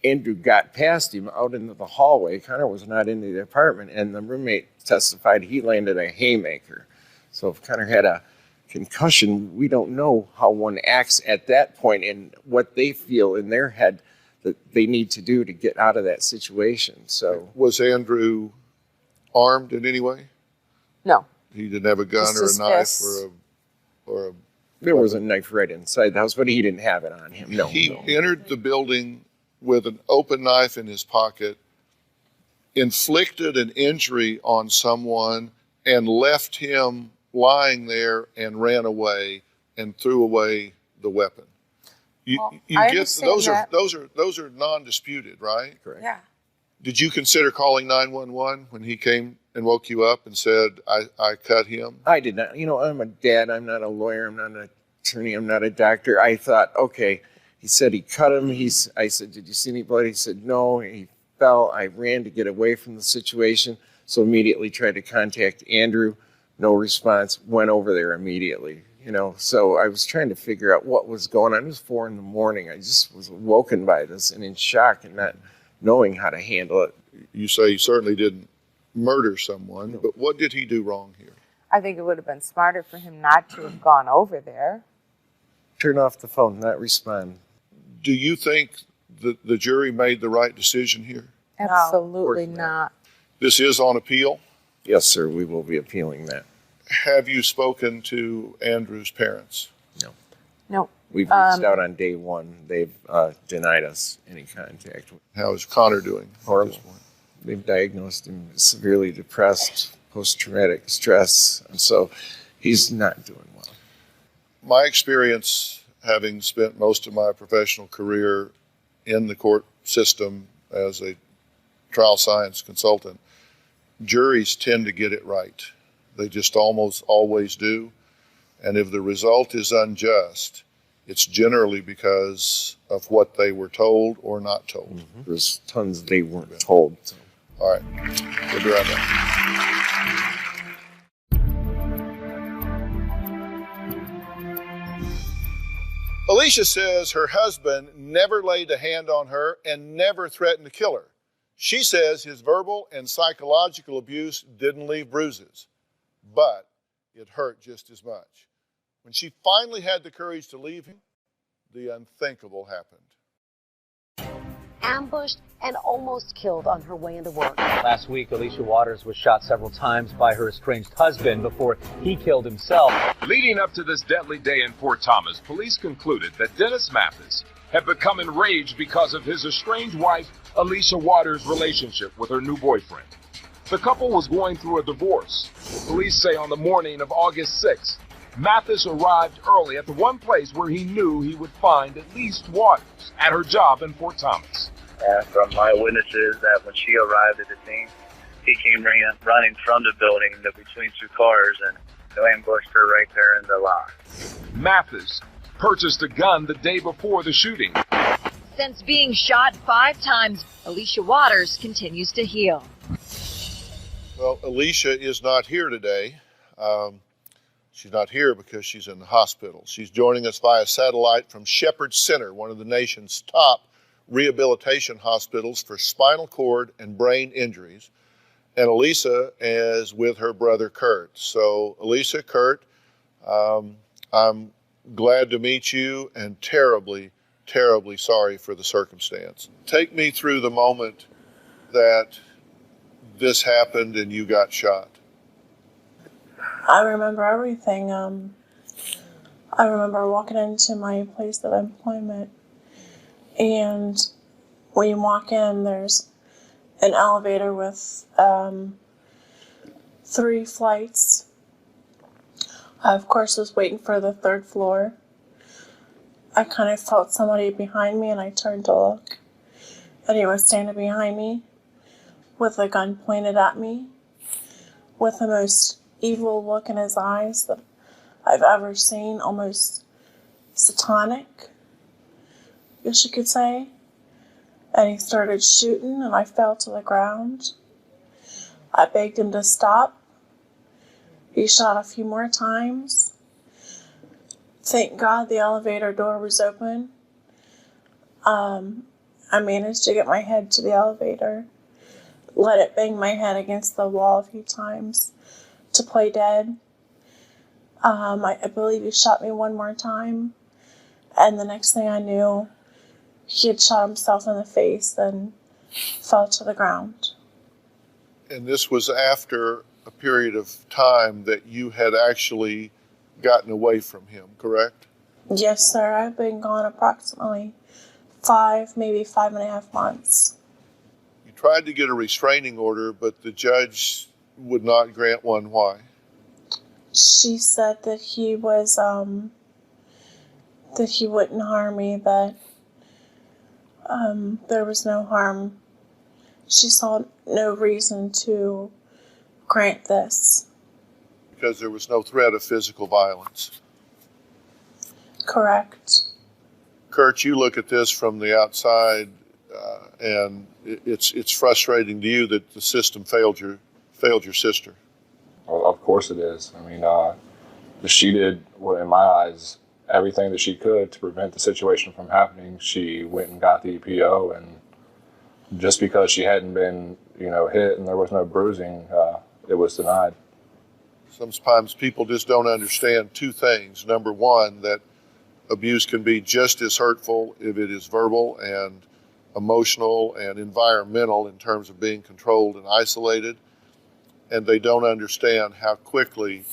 Andrew got past him out into the hallway. Connor was not in the apartment, and the roommate testified he landed a haymaker. So if Connor had a concussion, we don't know how one acts at that point and what they feel in their head that they need to do to get out of that situation. So was Andrew armed in any way? No. He didn't have a gun or a knife or a. There was a knife right inside the house, but he didn't have it on him. No. He entered the building with an open knife in his pocket, inflicted an injury on someone, and left him lying there and ran away and threw away the weapon. You get those are non-disputed, right? Correct. Yeah. Did you consider calling 911 when he came and woke you up and said, I cut him? I did not. You know, I'm a dad. I'm not a lawyer. I'm not an attorney. I'm not a doctor. I thought, okay, he said he cut him. I said, did you see any blood? He said, no. He fell. I ran to get away from the situation, so immediately tried to contact Andrew. No response. Went over there immediately. You know, so I was trying to figure out what was going on. It was 4 a.m. I just was awoken by this and in shock and not knowing how to handle it. You say he certainly didn't murder someone, but what did he do wrong here? I think it would have been smarter for him not to have gone over there. Turn off the phone, not respond. Do you think that the jury made the right decision here? Absolutely not. This is on appeal? Yes, sir. We will be appealing that. Have you spoken to Andrew's parents? No. No. We've reached out on day one. They've denied us any contact. How is Connor doing? Horrible. They've diagnosed him severely depressed, post-traumatic stress, and so he's not doing well. My experience, having spent most of my professional career in the court system as a trial science consultant, juries tend to get it right. They just almost always do. And if the result is unjust, it's generally because of what they were told or not told. Mm-hmm. There's tons they weren't told. So. All right. We'll be right back. Alicia says her husband never laid a hand on her and never threatened to kill her. She says his verbal and psychological abuse didn't leave bruises, but it hurt just as much. When she finally had the courage to leave him, the unthinkable happened. Ambushed and almost killed on her way into work. Last week, Alicia Waters was shot several times by her estranged husband before he killed himself. Leading up to this deadly day in Fort Thomas, police concluded that Dennis Mathis had become enraged because of his estranged wife, Alicia Waters' relationship with her new boyfriend. The couple was going through a divorce. Police say on the morning of August 6th, Mathis arrived early at the one place where he knew he would find at least Waters, at her job in Fort Thomas. From my witnesses, that when she arrived at the scene, he came running from the building between two cars and ambushed her right there in the lot. Mathis purchased a gun the day before the shooting. Since being shot 5 times, Alicia Waters continues to heal. Well, Alicia is not here today. She's not here because she's in the hospital. She's joining us via satellite from Shepherd Center, one of the nation's top rehabilitation hospitals for spinal cord and brain injuries. And Elisa is with her brother, Kurt. So, Elisa, Kurt, I'm glad to meet you and terribly, terribly sorry for the circumstance. Take me through the moment that this happened and you got shot. I remember everything. I remember walking into my place of employment, and when you walk in, there's an elevator with 3 flights. I, of course, was waiting for the 3rd floor. I kind of felt somebody behind me, and I turned to look. And he was standing behind me with a gun pointed at me, with the most evil look in his eyes that I've ever seen, almost satanic, I guess you could say. And he started shooting, and I fell to the ground. I begged him to stop. He shot a few more times. Thank God the elevator door was open. I managed to get my head to the elevator, let it bang my head against the wall a few times to play dead. I believe he shot me one more time, and the next thing I knew, he had shot himself in the face and fell to the ground. And this was after a period of time that you had actually gotten away from him, correct? Yes, sir. I've been gone approximately 5, maybe 5.5 months. You tried to get a restraining order, but the judge would not grant one. Why? She said that he was, that he wouldn't harm me, that there was no harm. She saw no reason to grant this. Because there was no threat of physical violence. Correct. Kurt, you look at this from the outside, and it's frustrating to you that the system failed your sister. Well, of course it is. I mean, she did, well, in my eyes, everything that she could to prevent the situation from happening. She went and got the EPO, and just because she hadn't been, hit and there was no bruising, it was denied. Sometimes people just don't understand two things. Number one, that abuse can be just as hurtful if it is verbal and emotional and environmental in terms of being controlled and isolated. And they don't understand how quickly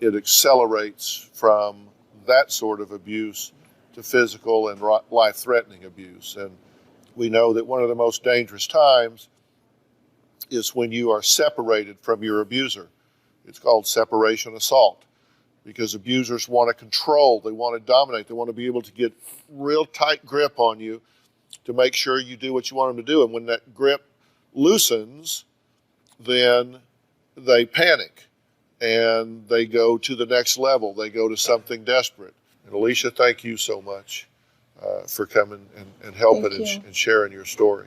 it accelerates from that sort of abuse to physical and life-threatening abuse. And we know that one of the most dangerous times is when you are separated from your abuser. It's called separation assault, because abusers want to control, they want to dominate, they want to be able to get real tight grip on you to make sure you do what you want them to do. And when that grip loosens, then they panic and they go to the next level. They go to something desperate. And Alicia, thank you so much for coming and helping and sharing your story.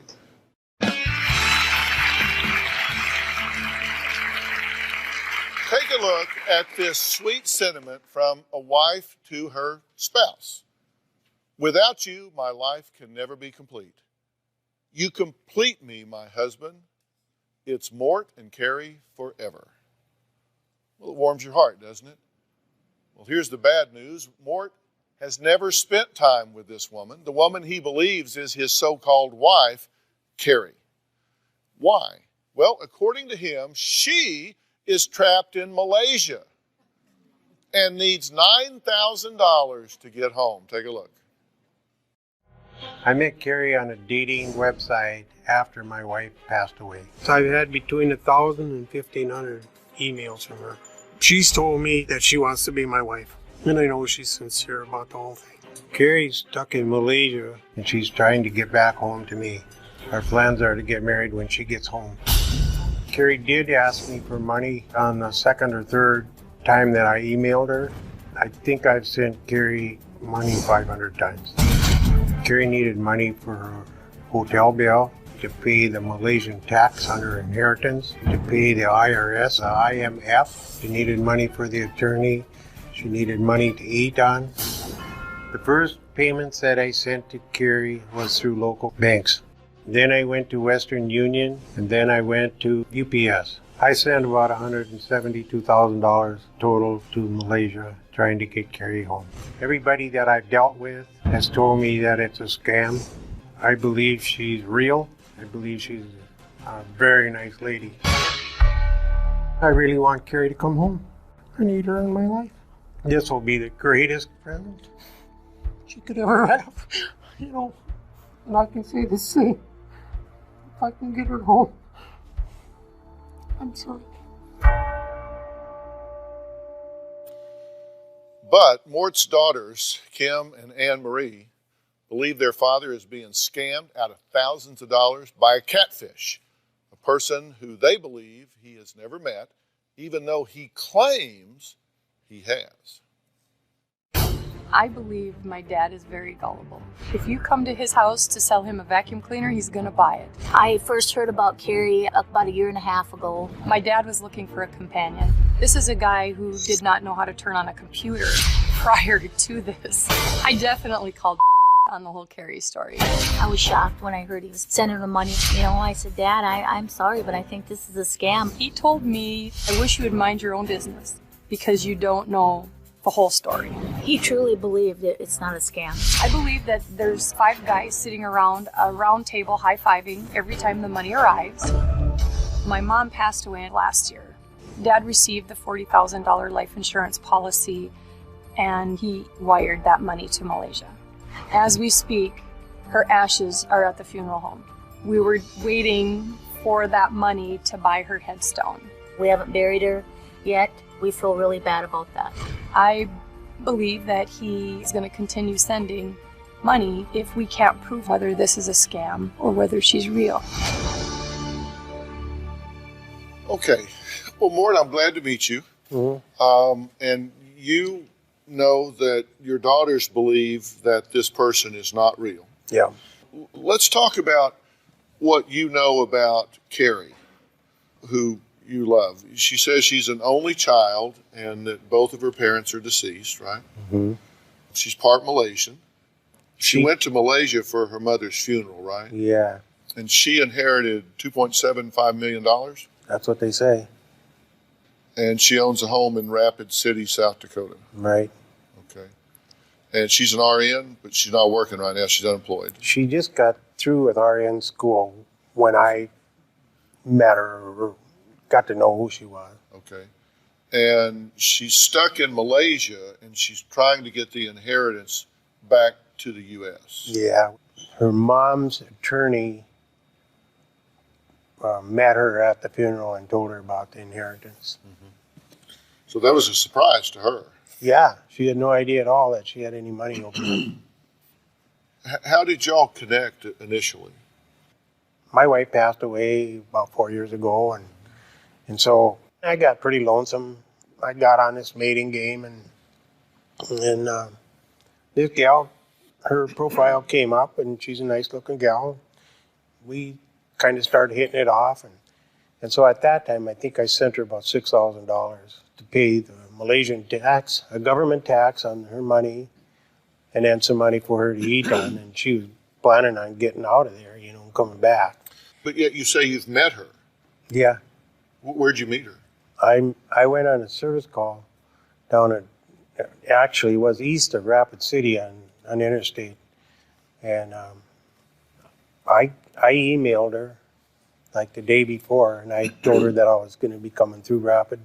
Take a look at this sweet sentiment from a wife to her spouse. Without you, my life can never be complete. You complete me, my husband. It's Mort and Carrie forever. Well, it warms your heart, doesn't it? Well, here's the bad news. Mort has never spent time with this woman, the woman he believes is his so-called wife, Carrie. Why? Well, according to him, she is trapped in Malaysia and needs $9,000 to get home. Take a look. I met Carrie on a dating website after my wife passed away. So I've had between 1,000 and 1,500 emails from her. She's told me that she wants to be my wife, and I know she's sincere about the whole thing. Carrie's stuck in Malaysia, and she's trying to get back home to me. Our plans are to get married when she gets home. Carrie did ask me for money on the second or third time that I emailed her. I think I've sent Carrie money 500 times. Carrie needed money for her hotel bill, to pay the Malaysian tax on her inheritance, to pay the IRS, the IMF. She needed money for the attorney. She needed money to eat on. The first payments that I sent to Carrie was through local banks. Then I went to Western Union, and then I went to UPS. I sent about $172,000 total to Malaysia trying to get Carrie home. Everybody that I've dealt with has told me that it's a scam. I believe she's real. I believe she's a very nice lady. I really want Carrie to come home. I need her in my life. This will be the greatest present she could ever have. And I can say the same. If I can get her home. I'm sorry. But Mort's daughters, Kim and Anne Marie, believe their father is being scammed out of thousands of dollars by a catfish, a person who they believe he has never met, even though he claims he has. I believe my dad is very gullible. If you come to his house to sell him a vacuum cleaner, he's gonna buy it. I first heard about Carrie about a year and a half ago. My dad was looking for a companion. This is a guy who did not know how to turn on a computer prior to this. I definitely called on the whole Carrie story. I was shocked when I heard he was sending her money. I said, Dad, I'm sorry, but I think this is a scam. He told me, I wish you would mind your own business because you don't know the whole story. He truly believed it's not a scam. I believe that there's 5 guys sitting around a round table high-fiving every time the money arrives. My mom passed away last year. Dad received the $40,000 life insurance policy and he wired that money to Malaysia. As we speak, her ashes are at the funeral home. We were waiting for that money to buy her headstone. We haven't buried her yet. We feel really bad about that. I believe that he's going to continue sending money if we can't prove whether this is a scam or whether she's real. Okay. Well, Mort, I'm glad to meet you. And you know that your daughters believe that this person is not real. Yeah. Let's talk about what you know about Carrie, who you love. She says she's an only child and that both of her parents are deceased, right? Mm-hmm. She's part Malaysian. She went to Malaysia for her mother's funeral, right? Yeah. And she inherited $2.75 million? That's what they say. And she owns a home in Rapid City, South Dakota. Right. Okay. And she's an RN, but she's not working right now. She's unemployed. She just got through with RN school when I met her or got to know who she was. Okay. And she's stuck in Malaysia and she's trying to get the inheritance back to the U.S. Yeah. Her mom's attorney met her at the funeral and told her about the inheritance. Mm-hmm. So that was a surprise to her. Yeah. She had no idea at all that she had any money over there. How did y'all connect initially? My wife passed away about 4 years ago, and so I got pretty lonesome. I got on this mating game, and this gal, her profile came up, and she's a nice-looking gal. We kind of started hitting it off, and so at that time, I think I sent her about $6,000 to pay the Malaysian tax, a government tax on her money, and then some money for her to eat on, and she was planning on getting out of there, and coming back. But yet you say you've met her. Yeah. Where'd you meet her? I went on a service call down at, actually it was east of Rapid City on Interstate. And I emailed her like the day before, and I told her that I was going to be coming through Rapid,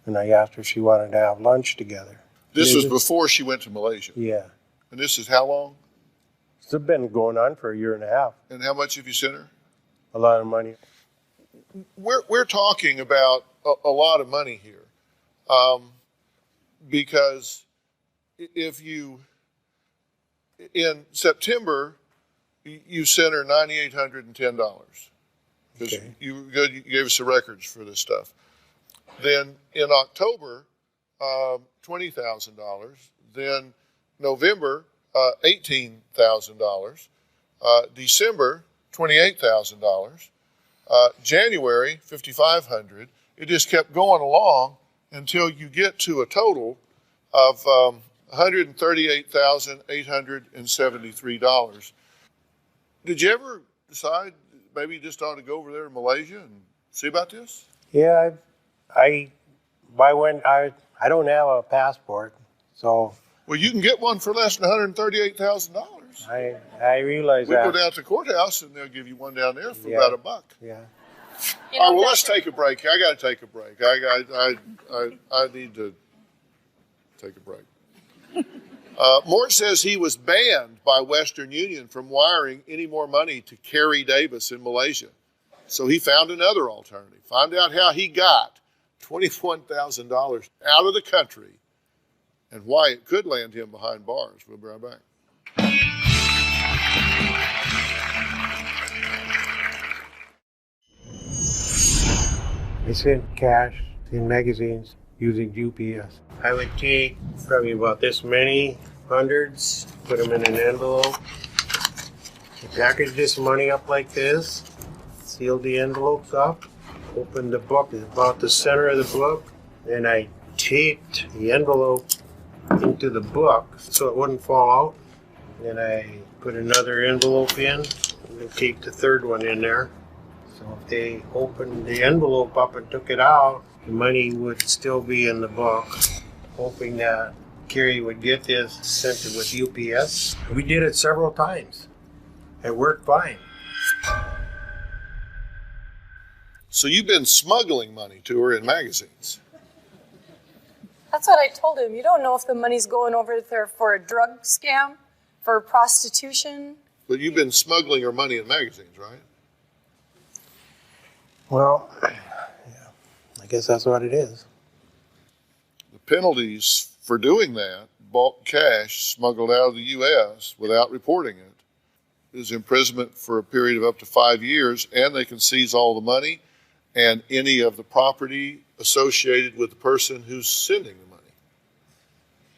and I asked her if she wanted to have lunch together. This was before she went to Malaysia? Yeah. And this is how long? It's been going on for a year and a half. And how much have you sent her? A lot of money. We're talking about a lot of money here, because if you, in September, you sent her $9,810 because you gave us the records for this stuff. Then in October, $20,000. Then November, $18,000. December, $28,000. January, $5,500. It just kept going along until you get to a total of $138,873. Did you ever decide maybe you just ought to go over there to Malaysia and see about this? Yeah, I don't have a passport, so. Well, you can get one for less than $138,000. I realize that. We go down to the courthouse and they'll give you one down there for about $1. Yeah. All right, well, let's take a break. I got to take a break. I need to take a break. Mort says he was banned by Western Union from wiring any more money to Carrie Davis in Malaysia. So he found another alternative. Find out how he got $21,000 out of the country and why it could land him behind bars. We'll be right back. I sent cash in magazines using UPS. I would take probably about this many hundreds, put them in an envelope, package this money up like this, seal the envelopes up, open the book about the center of the book, and I taped the envelope into the book so it wouldn't fall out. Then I put another envelope in and taped the third one in there. So if they opened the envelope up and took it out, the money would still be in the book, hoping that Carrie would get this, sent it with UPS. We did it several times. It worked fine. So you've been smuggling money to her in magazines. That's what I told him. You don't know if the money's going over there for a drug scam, for prostitution. But you've been smuggling her money in magazines, right? Well, yeah, I guess that's what it is. The penalties for doing that, bulk cash smuggled out of the U.S. without reporting it, is imprisonment for a period of up to 5 years, and they can seize all the money and any of the property associated with the person who's sending the money.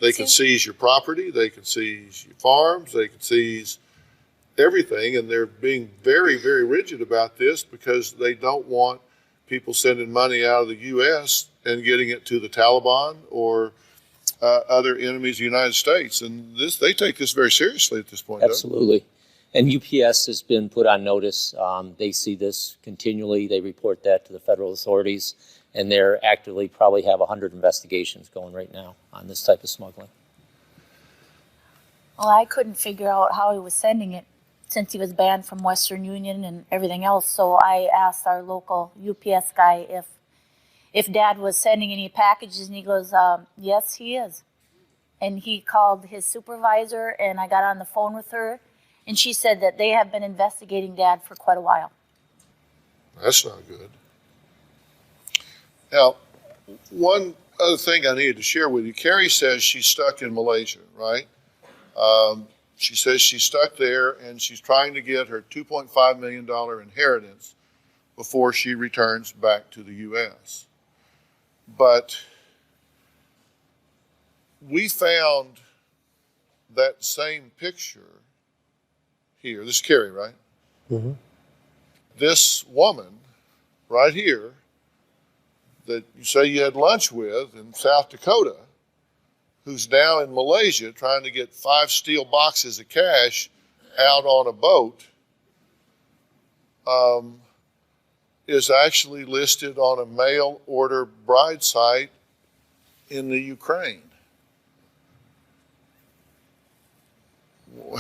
They can seize your property, they can seize your farms, they can seize everything, and they're being very, very rigid about this because they don't want people sending money out of the U.S. and getting it to the Taliban or other enemies of the United States. And they take this very seriously at this point. Absolutely. And UPS has been put on notice. They see this continually. They report that to the federal authorities, and they're actively probably have 100 investigations going right now on this type of smuggling. Well, I couldn't figure out how he was sending it since he was banned from Western Union and everything else. So I asked our local UPS guy if Dad was sending any packages, and he goes, yes, he is. And he called his supervisor, and I got on the phone with her, and she said that they have been investigating Dad for quite a while. That's not good. Now, one other thing I needed to share with you, Carrie says she's stuck in Malaysia, right? She says she's stuck there and she's trying to get her $2.5 million inheritance before she returns back to the U.S. But we found that same picture here. This is Carrie, right? Mm-hmm. This woman right here that you say you had lunch with in South Dakota, who's now in Malaysia trying to get 5 steel boxes of cash out on a boat, is actually listed on a mail order bride site in the Ukraine.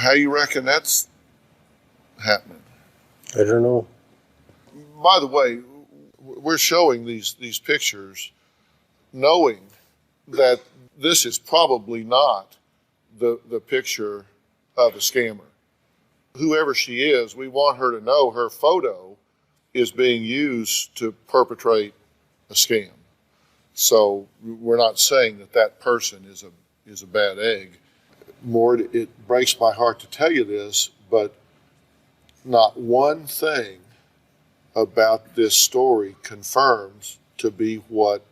How you reckon that's happening? I don't know. By the way, we're showing these pictures knowing that this is probably not the picture of a scammer. Whoever she is, we want her to know her photo is being used to perpetrate a scam. So we're not saying that person is a bad egg. Mort, it breaks my heart to tell you this, but not one thing about this story confirms to be what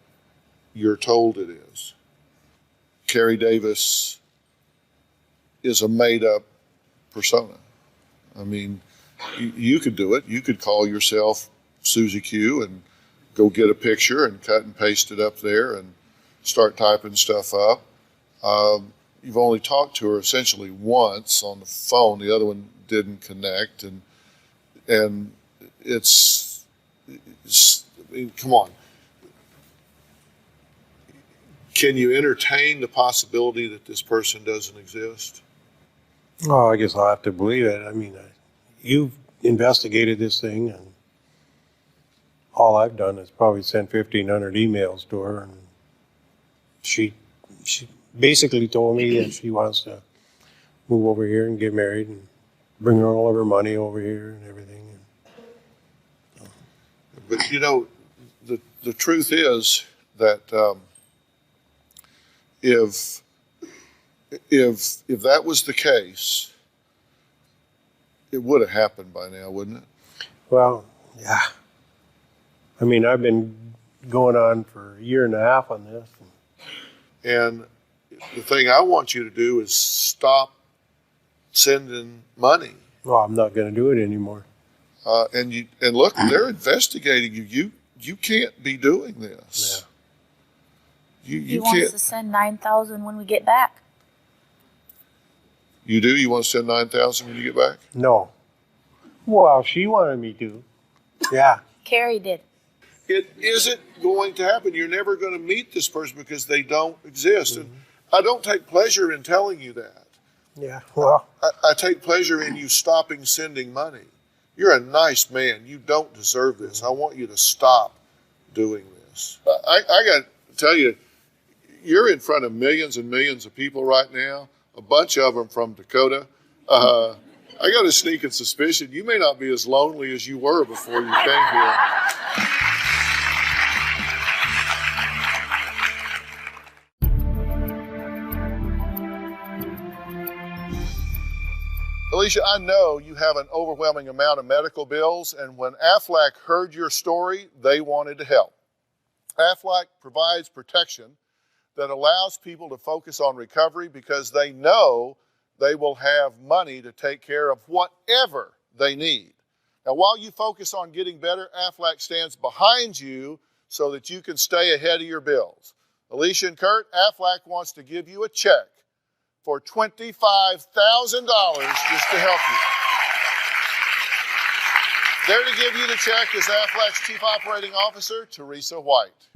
you're told it is. Carrie Davis is a made-up persona. I mean, you could do it. You could call yourself Susie Q and go get a picture and cut and paste it up there and start typing stuff up. You've only talked to her essentially once on the phone. The other one didn't connect, and it's I mean, come on. Can you entertain the possibility that this person doesn't exist? Oh, I guess I'll have to believe it. I mean, you've investigated this thing, and all I've done is probably send 1,500 emails to her, and she basically told me that she wants to move over here and get married and bring her all of her money over here and everything. But you know, the truth is that if If that was the case, it would have happened by now, wouldn't it? Well, yeah. I mean, I've been going on for a year and a half on this. And the thing I want you to do is stop sending money. Well, I'm not going to do it anymore. And look, they're investigating you. You can't be doing this. Yeah. He wants to send $9,000 when we get back. You do? You want to send $9,000 when you get back? No. Well, she wanted me to. Yeah. Carrie did. It isn't going to happen. You're never going to meet this person because they don't exist. And I don't take pleasure in telling you that. Yeah, well. I take pleasure in you stopping sending money. You're a nice man. You don't deserve this. I want you to stop doing this. I got to tell you, you're in front of millions and millions of people right now, a bunch of them from Dakota. I got a sneaking suspicion you may not be as lonely as you were before you came here. Alicia, I know you have an overwhelming amount of medical bills, and when Aflac heard your story, they wanted to help. Aflac provides protection that allows people to focus on recovery because they know they will have money to take care of whatever they need. Now, while you focus on getting better, Aflac stands behind you so that you can stay ahead of your bills. Alicia and Kurt, Aflac wants to give you a check for $25,000 just to help you. There to give you the check is Aflac's Chief Operating Officer, Teresa White.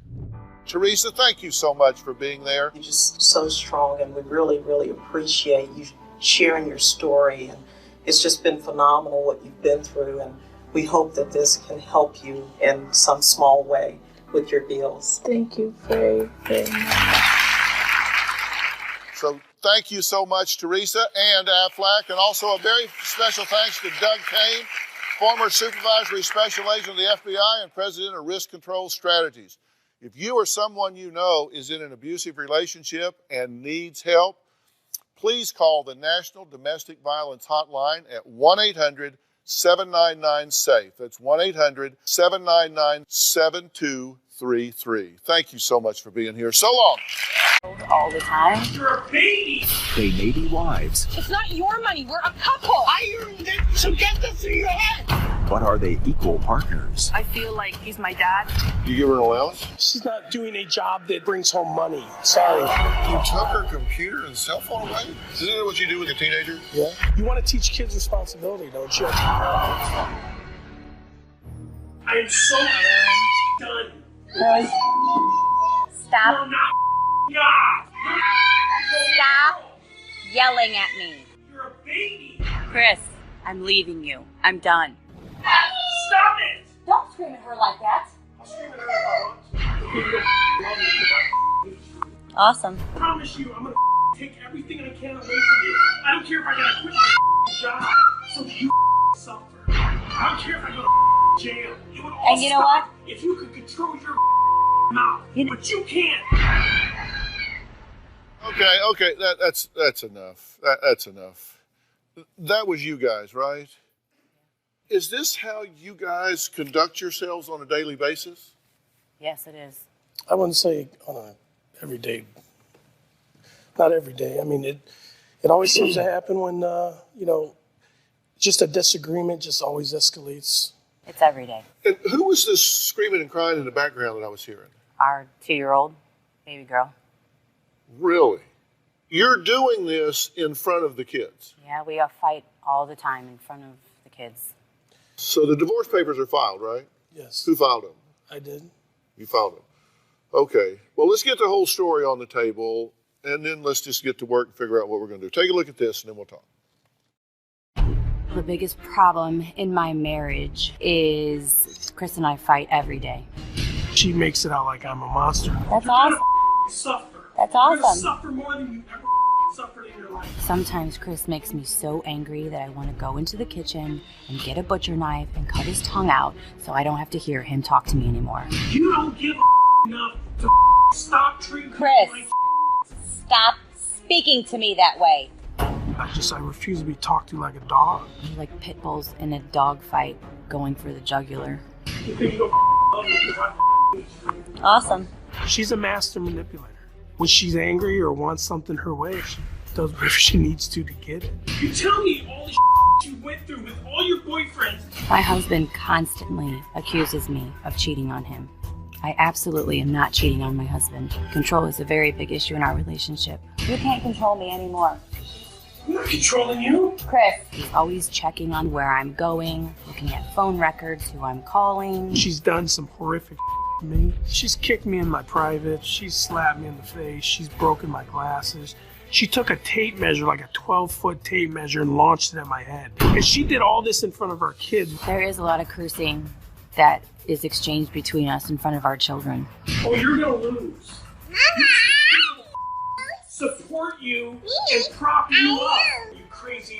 Teresa, thank you so much for being there. You're just so strong, and we really, really appreciate you sharing your story. And it's just been phenomenal what you've been through, and we hope that this can help you in some small way with your bills. Thank you very, very much. So thank you so much, Teresa and Aflac, and also a very special thanks to Doug Kane, former Supervisory Special Agent of the FBI and President of Risk Control Strategies. If you or someone you know is in an abusive relationship and needs help, please call the National Domestic Violence Hotline at 1-800-799-SAFE. That's 1-800-799-7233. Thank you so much for being here. So long. All the time. You're a baby. They may be wives. It's not your money. We're a couple. I earned it, so get this in your head. But are they equal partners? I feel like he's my dad. You give her an allowance? She's not doing a job that brings home money. Sorry. You took her computer and cell phone away? Isn't that what you do with a teenager? Yeah. You want to teach kids responsibility, don't you? I am so done. Really? Stop. Stop yelling at me. You're a baby. Chris, I'm leaving you. I'm done. Stop it! Don't scream at her like that. I'll scream at her if I want. Awesome. I promise you, I'm gonna take everything I can away from you. I don't care if I gotta quit my job so you suffer. I don't care if I go to jail. It would all And you know what? If you could control your mouth, but you can't. Okay, that's enough. That's enough. That was you guys, right? Is this how you guys conduct yourselves on a daily basis? Yes, it is. I wouldn't say on a everyday. Not every day. I mean, it always seems to happen when just a disagreement just always escalates. It's every day. And who was this screaming and crying in the background that I was hearing? Our 2-year-old baby girl. Really? You're doing this in front of the kids? Yeah, we fight all the time in front of the kids. So the divorce papers are filed, right? Yes. Who filed them? I did. You filed them. Okay. Well, let's get the whole story on the table, and then let's just get to work and figure out what we're going to do. Take a look at this, and then we'll talk. The biggest problem in my marriage is Chris and I fight every day. She makes it out like I'm a monster. That's awesome. Suffer. That's You're gonna awesome. suffer more than you ever suffered in your life. Sometimes Chris makes me so angry that I want to go into the kitchen and get a butcher knife and cut his tongue out so I don't have to hear him talk to me anymore. You don't give enough to stop treating Chris, me like stop speaking to me that way? I refuse to be talked to like a dog. You're like pit bulls in a dog fight going for the jugular. Awesome. She's a master manipulator. When she's angry or wants something her way, she does whatever she needs to get it. You tell me all the you went through with all your boyfriends. My husband constantly accuses me of cheating on him. I absolutely am not cheating on my husband. Control is a very big issue in our relationship. You can't control me anymore. I'm not controlling you. Chris. He's always checking on where I'm going, looking at phone records, who I'm calling. She's done some horrific to me. She's kicked me in my private. She's slapped me in the face. She's broken my glasses. She took a tape measure, like a 12-foot tape measure, and launched it at my head. And she did all this in front of our kids. There is a lot of cursing that is exchanged between us in front of our children. Oh, you're gonna lose. Support you and prop you up, you crazy,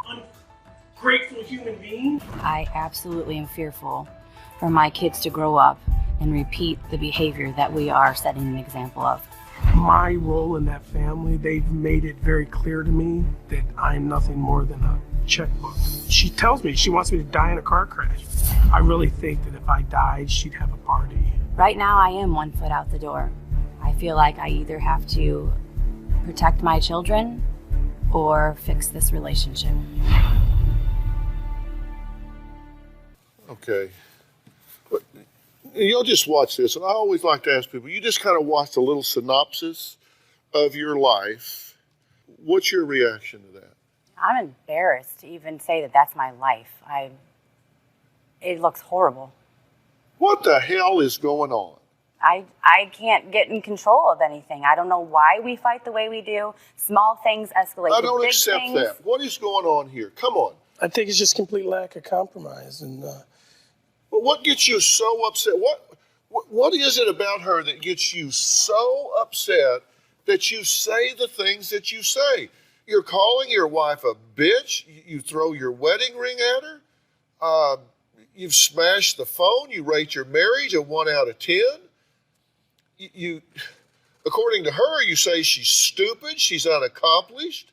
ungrateful human being. I absolutely am fearful for my kids to grow up and repeat the behavior that we are setting an example of. My role in that family, they've made it very clear to me that I'm nothing more than a checkbook. She tells me she wants me to die in a car crash. I really think that if I died, she'd have a party. Right now, I am 1 foot out the door. I feel like I either have to protect my children or fix this relationship. Okay. But you'll just watch this, and I always like to ask people, you just kind of watched a little synopsis of your life. What's your reaction to that? I'm embarrassed to even say that that's my life. It looks horrible. What the hell is going on? I can't get in control of anything. I don't know why we fight the way we do. Small things escalate to big things. I don't accept that. What is going on here? Come on. I think it's just complete lack of compromise. And Well, what gets you so upset? What is it about her that gets you so upset that you say the things that you say? You're calling your wife a bitch. You throw your wedding ring at her. You've smashed the phone. You rate your marriage a 1 out of 10. You, according to her, you say she's stupid, she's unaccomplished,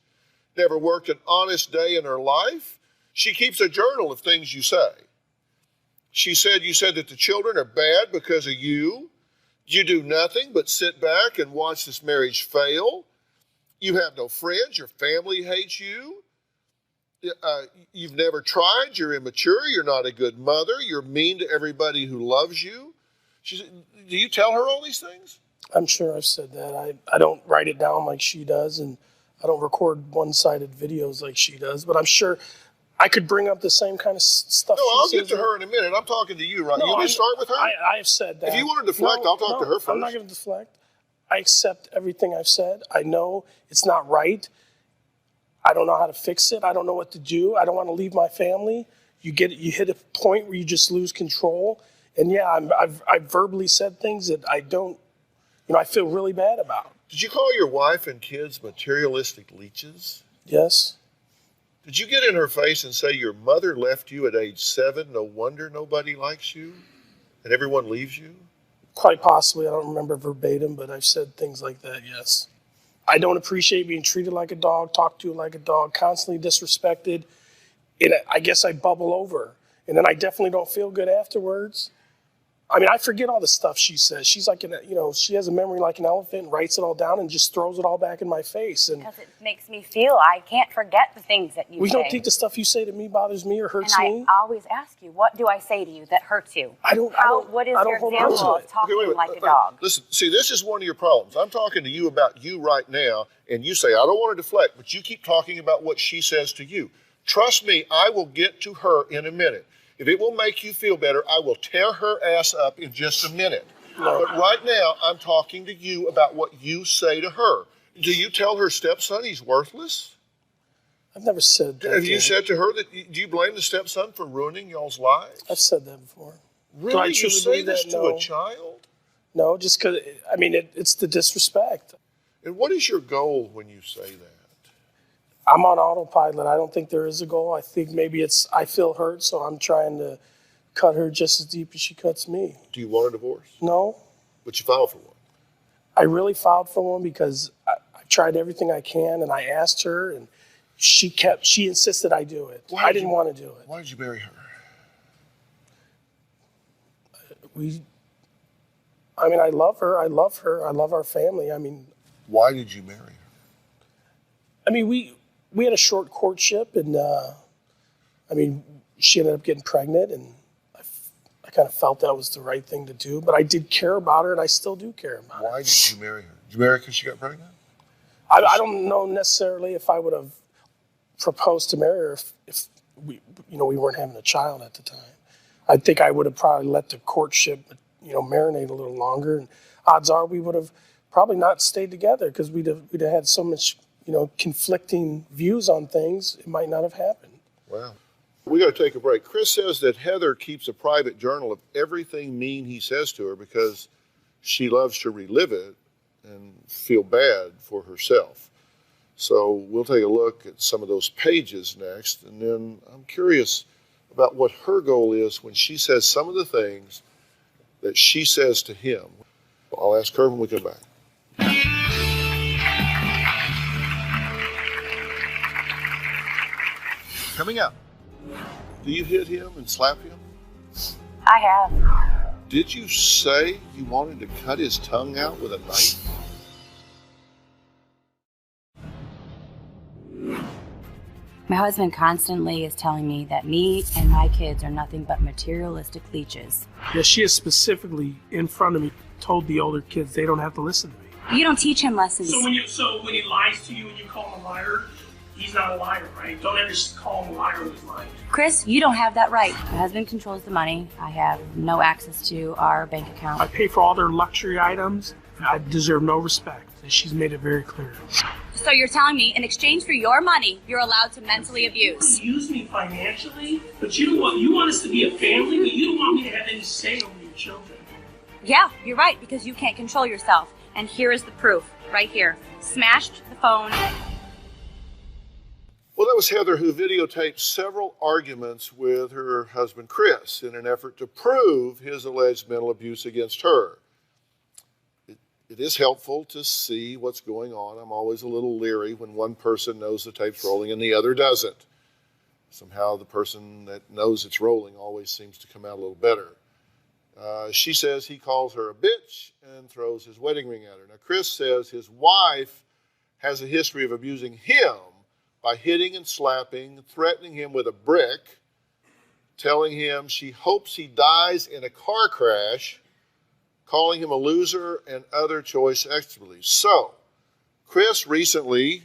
never worked an honest day in her life. She keeps a journal of things you say. You said that the children are bad because of you. You do nothing but sit back and watch this marriage fail. You have no friends. Your family hates you. You've never tried. You're immature. You're not a good mother. You're mean to everybody who loves you. Do you tell her all these things? I'm sure I've said that. I don't write it down like she does, and I don't record one-sided videos like she does, but I'm sure I could bring up the same kind of stuff. No, I'll get to her in a minute. I'm talking to you, right? No, You want me to start with her? I have said that. If you want to deflect, I'll talk to her first. I'm not going to deflect. I accept everything I've said. I know it's not right. I don't know how to fix it. I don't know what to do. I don't want to leave my family. You hit a point where you just lose control. And yeah, I've verbally said things that I don't, I feel really bad about. Did you call your wife and kids materialistic leeches? Yes. Did you get in her face and say your mother left you at age 7, no wonder nobody likes you, and everyone leaves you? Quite possibly. I don't remember verbatim, but I've said things like that, yes. I don't appreciate being treated like a dog, talked to like a dog, constantly disrespected. And I guess I bubble over. And then I definitely don't feel good afterwards. I mean, I forget all the stuff she says. She's like, she has a memory like an elephant, writes it all down, and just throws it all back in my face. And because it makes me feel I can't forget the things that you say. You don't think the stuff you say to me bothers me or hurts me? And I always ask you, what do I say to you that hurts you? What is your example of talking like a dog? Listen, see, this is one of your problems. I'm talking to you about you right now, and you say, I don't want to deflect, but you keep talking about what she says to you. Trust me, I will get to her in a minute. If it will make you feel better, I will tear her ass up in just a minute. No. But right now, I'm talking to you about what you say to her. Do you tell her stepson he's worthless? I've never said that. Have you said to her that, do you blame the stepson for ruining y'all's lives? I've said that before. Really? You say this to a child? No, just because, it's the disrespect. And what is your goal when you say that? I'm on autopilot. I don't think there is a goal. I think maybe I feel hurt, so I'm trying to cut her just as deep as she cuts me. Do you want a divorce? No. But you filed for one? I really filed for one because I've tried everything I can, and I asked her, and she insisted I do it. I didn't want to do it. Why did you marry her? I love her. I love her. I love our family. Why did you marry her? We had a short courtship, and she ended up getting pregnant, and I kind of felt that was the right thing to do. But I did care about her, and I still do care about her. Why did you marry her? Did you marry her because she got pregnant? I don't know necessarily if I would have proposed to marry her if we weren't having a child at the time. I think I would have probably let the courtship, marinate a little longer, and odds are we would have probably not stayed together because we'd have had so much, conflicting views on things. It might not have happened. Wow. We got to take a break. Chris says that Heather keeps a private journal of everything mean he says to her because she loves to relive it and feel bad for herself. So we'll take a look at some of those pages next, and then I'm curious about what her goal is when she says some of the things that she says to him. I'll ask her when we come back. Coming up, do you hit him and slap him? I have. Did you say you wanted to cut his tongue out with a knife? My husband constantly is telling me that me and my kids are nothing but materialistic leeches. Yeah, she has specifically, in front of me, told the older kids they don't have to listen to me. You don't teach him lessons. So when he lies to you and you call him a liar, he's not a liar, right? Don't ever just call him a liar when he's lying. Chris, you don't have that right. My husband controls the money. I have no access to our bank account. I pay for all their luxury items. I deserve no respect. And she's made it very clear. So you're telling me in exchange for your money, you're allowed to mentally abuse? You use me financially, but you want us to be a family, but you don't want me to have any say over your children. Yeah, you're right, because you can't control yourself. And here is the proof, right here. Smashed the phone. Well, that was Heather, who videotaped several arguments with her husband, Chris, in an effort to prove his alleged mental abuse against her. It is helpful to see what's going on. I'm always a little leery when one person knows the tape's rolling and the other doesn't. Somehow the person that knows it's rolling always seems to come out a little better. She says he calls her a bitch and throws his wedding ring at her. Now, Chris says his wife has a history of abusing him by hitting and slapping, threatening him with a brick, telling him she hopes he dies in a car crash, calling him a loser, and other choice expletives. So, Chris recently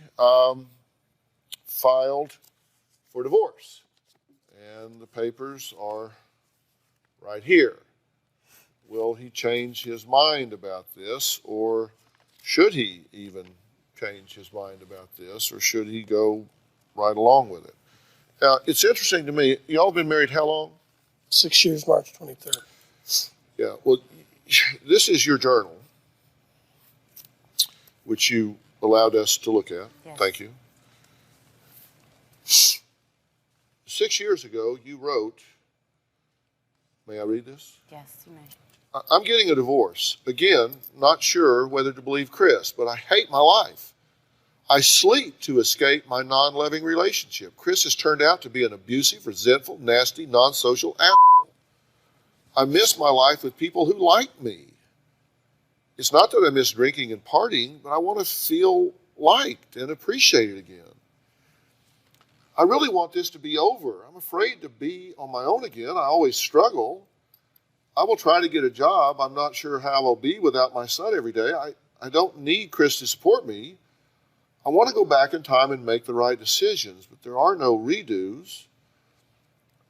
filed for divorce, and the papers are right here. Will he change his mind about this, or should he even change his mind about this, or should he go right along with it? Now, it's interesting to me, y'all have been married how long? 6 years, March 23rd. Yeah, well, this is your journal, which you allowed us to look at. Yes. Thank you. 6 years ago, you wrote, may I read this? Yes, you may. I'm getting a divorce. Again, not sure whether to believe Chris, but I hate my life. I sleep to escape my non-loving relationship. Chris has turned out to be an abusive, resentful, nasty, non-social asshole. I miss my life with people who like me. It's not that I miss drinking and partying, but I want to feel liked and appreciated again. I really want this to be over. I'm afraid to be on my own again. I always struggle. I will try to get a job. I'm not sure how I'll be without my son every day. I don't need Chris to support me. I want to go back in time and make the right decisions, but there are no redos.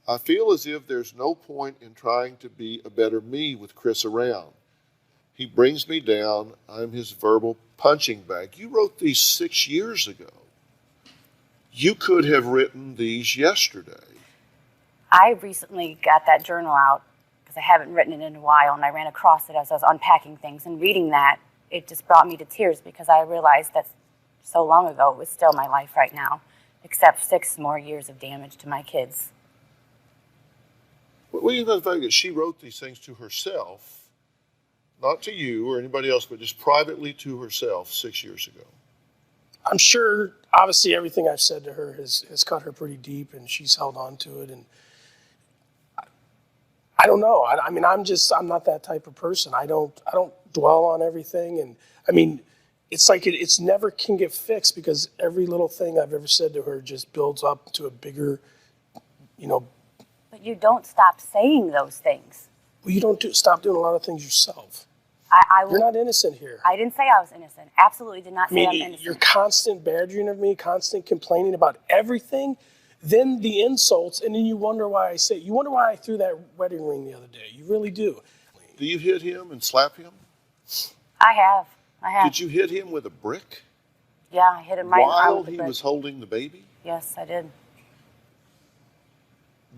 I feel as if there's no point in trying to be a better me with Chris around. He brings me down. I'm his verbal punching bag. You wrote these 6 years ago. You could have written these yesterday. I recently got that journal out because I haven't written it in a while, and I ran across it as I was unpacking things, and reading that, it just brought me to tears because I realized that so long ago it was still my life right now, except 6 more years of damage to my kids. What do you think about the fact that she wrote these things to herself, not to you or anybody else, but just privately to herself 6 years ago? I'm sure, obviously, everything I've said to her has cut her pretty deep, and she's held on to it. And I don't know. I mean, I'm not that type of person. I don't dwell on everything. And I mean, it's like it's never can get fixed because every little thing I've ever said to her just builds up to a bigger, But you don't stop saying those things. Well, you don't stop doing a lot of things yourself. You're not innocent here. I didn't say I was innocent. Absolutely did not say I'm innocent. Your constant badgering of me, constant complaining about everything, then the insults, and then you wonder why I threw that wedding ring the other day. You really do. Do you hit him and slap him? I have. Did you hit him with a brick? Yeah, I hit him right in the arm while with the he brick. was holding the baby? Yes, I did.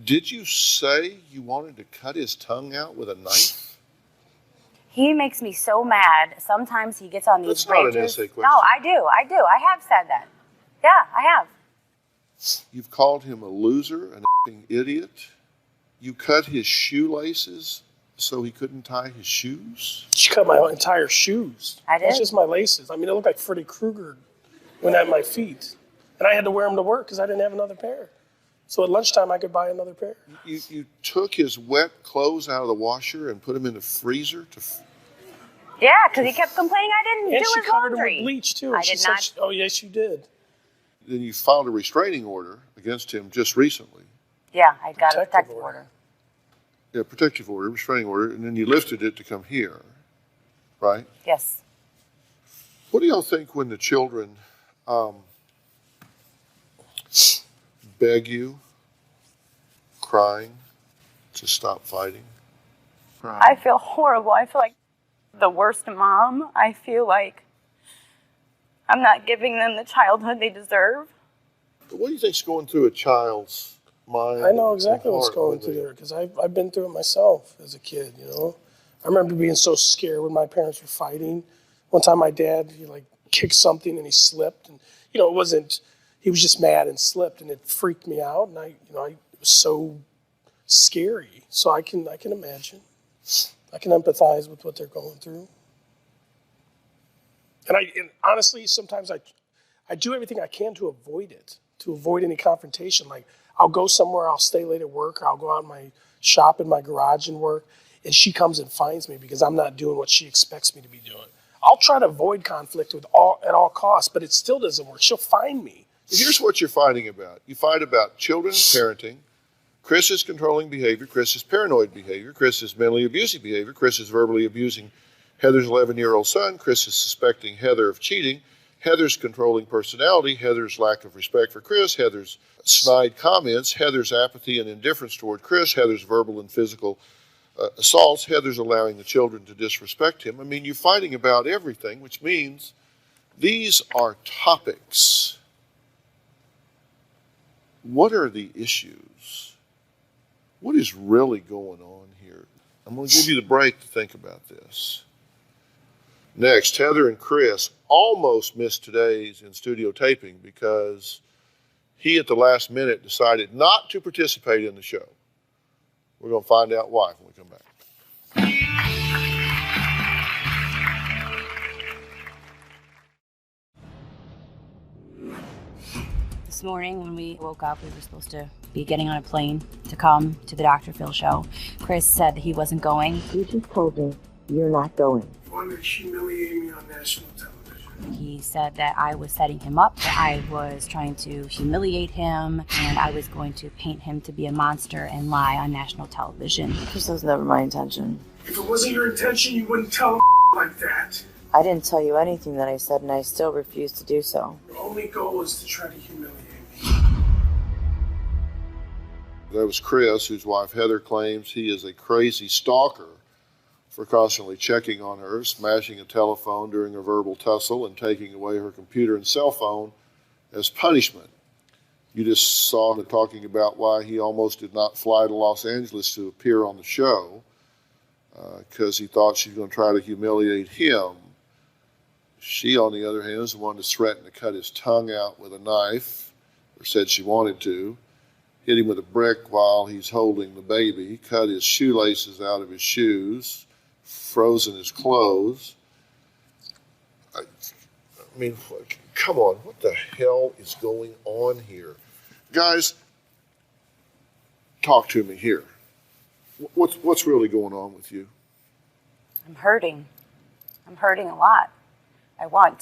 Did you say you wanted to cut his tongue out with a knife? He makes me so mad. Sometimes he gets on these That's not an rages. essay question. No, I do. I have said that. Yeah, I have. You've called him a loser, an f***ing idiot. You cut his shoelaces so he couldn't tie his shoes? She cut my entire shoes. I did. That's just my laces. I mean, it looked like Freddy Krueger went at my feet. And I had to wear them to work because I didn't have another pair. So at lunchtime, I could buy another pair. You took his wet clothes out of the washer and put them in the freezer to... Yeah, because he kept complaining I didn't And do she his covered laundry. him with bleach, too. I And she did said not. oh, yes, you did. Then you filed a restraining order against him just recently. Yeah, I got a protective order. Yeah, protective order, restraining order, and then you lifted it to come here, right? Yes. What do y'all think when the children beg you, crying, to stop fighting? I feel horrible. I feel like the worst mom. I feel like I'm not giving them the childhood they deserve. What do you think's going through a child's mind? I know and exactly what's heart going when through they- there because I've been through it myself as a kid, I remember being so scared when my parents were fighting. One time my dad, he kicked something and he slipped. And, it wasn't, he was just mad and slipped and it freaked me out. And it was so scary. So I can imagine. I can empathize with what they're going through. And honestly, sometimes I do everything I can to avoid it, to avoid any confrontation. Like I'll go somewhere, I'll stay late at work, or I'll go out in my shop in my garage and work, and she comes and finds me because I'm not doing what she expects me to be doing. I'll try to avoid conflict at all costs, but it still doesn't work. She'll find me. Here's what you're fighting about. You fight about children and parenting, Chris's controlling behavior, Chris's paranoid behavior, Chris's mentally abusive behavior, Chris is verbally abusing Heather's 11-year-old son, Chris is suspecting Heather of cheating, Heather's controlling personality, Heather's lack of respect for Chris, Heather's snide comments, Heather's apathy and indifference toward Chris, Heather's verbal and physical assaults, Heather's allowing the children to disrespect him. I mean, you're fighting about everything, which means these are topics. What are the issues? What is really going on here? I'm going to give you the break to think about this. Next, Heather and Chris almost missed today's in-studio taping because he, at the last minute, decided not to participate in the show. We're going to find out why when we come back. This morning when we woke up, we were supposed to be getting on a plane to come to the Dr. Phill show. Chris said that he wasn't going. You just told me you're not going. You wanted to humiliate me on national television. He said that I was setting him up, that I was trying to humiliate him, and I was going to paint him to be a monster and lie on national television. This was never my intention. If it wasn't your intention, you wouldn't tell him like that. I didn't tell you anything that I said, and I still refuse to do so. Your only goal is to try to humiliate me. That was Chris, whose wife Heather claims he is a crazy stalker for constantly checking on her, smashing a telephone during a verbal tussle, and taking away her computer and cell phone as punishment. You just saw him talking about why he almost did not fly to Los Angeles to appear on the show because he thought she was going to try to humiliate him. She, on the other hand, is the one that threatened to cut his tongue out with a knife, or said she wanted to, hit him with a brick while he's holding the baby, cut his shoelaces out of his shoes, frozen his clothes. I mean, come on, what the hell is going on here? Guys, talk to me here. What's really going on with you? I'm hurting. I'm hurting a lot. I'd like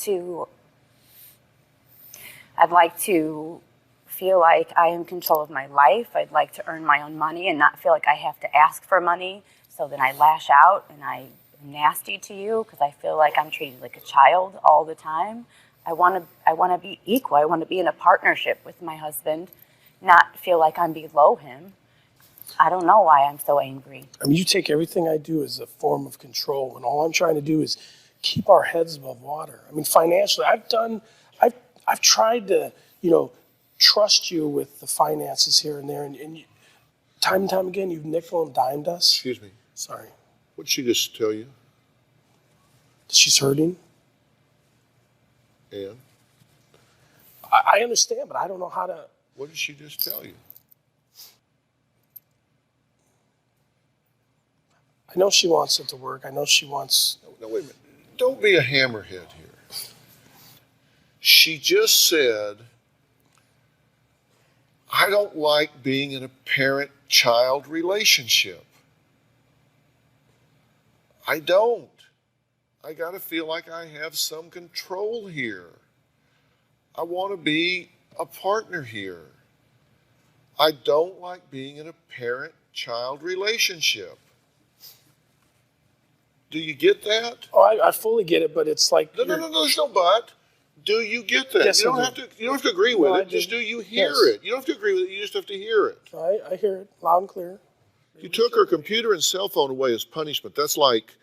to feel like I am in control of my life. I'd like to earn my own money and not feel like I have to ask for money. So then I lash out and I'm nasty to you because I feel like I'm treated like a child all the time. I want to be equal. I want to be in a partnership with my husband, not feel like I'm below him. I don't know why I'm so angry. I mean, you take everything I do as a form of control, and all I'm trying to do is keep our heads above water. I mean, financially, I've tried to, trust you with the finances here and there, and time and time again, you've nickel and dimed us. Excuse me. Sorry. What did she just tell you? She's hurting. And? I understand, but I don't know how to. What did she just tell you? I know she wants it to work. I know she wants. No, wait a minute. Don't be a hammerhead here. She just said, I don't like being in a parent-child relationship. I don't. I got to feel like I have some control here. I want to be a partner here. I don't like being in a parent-child relationship. Do you get that? Oh, I fully get it, but it's like no, there's no but. Do you get that? Yes, you don't have to agree with it. Just do you hear it? You don't have to agree with it. You just have to hear it. I hear it loud and clear. You took her computer and cell phone away as punishment. That's like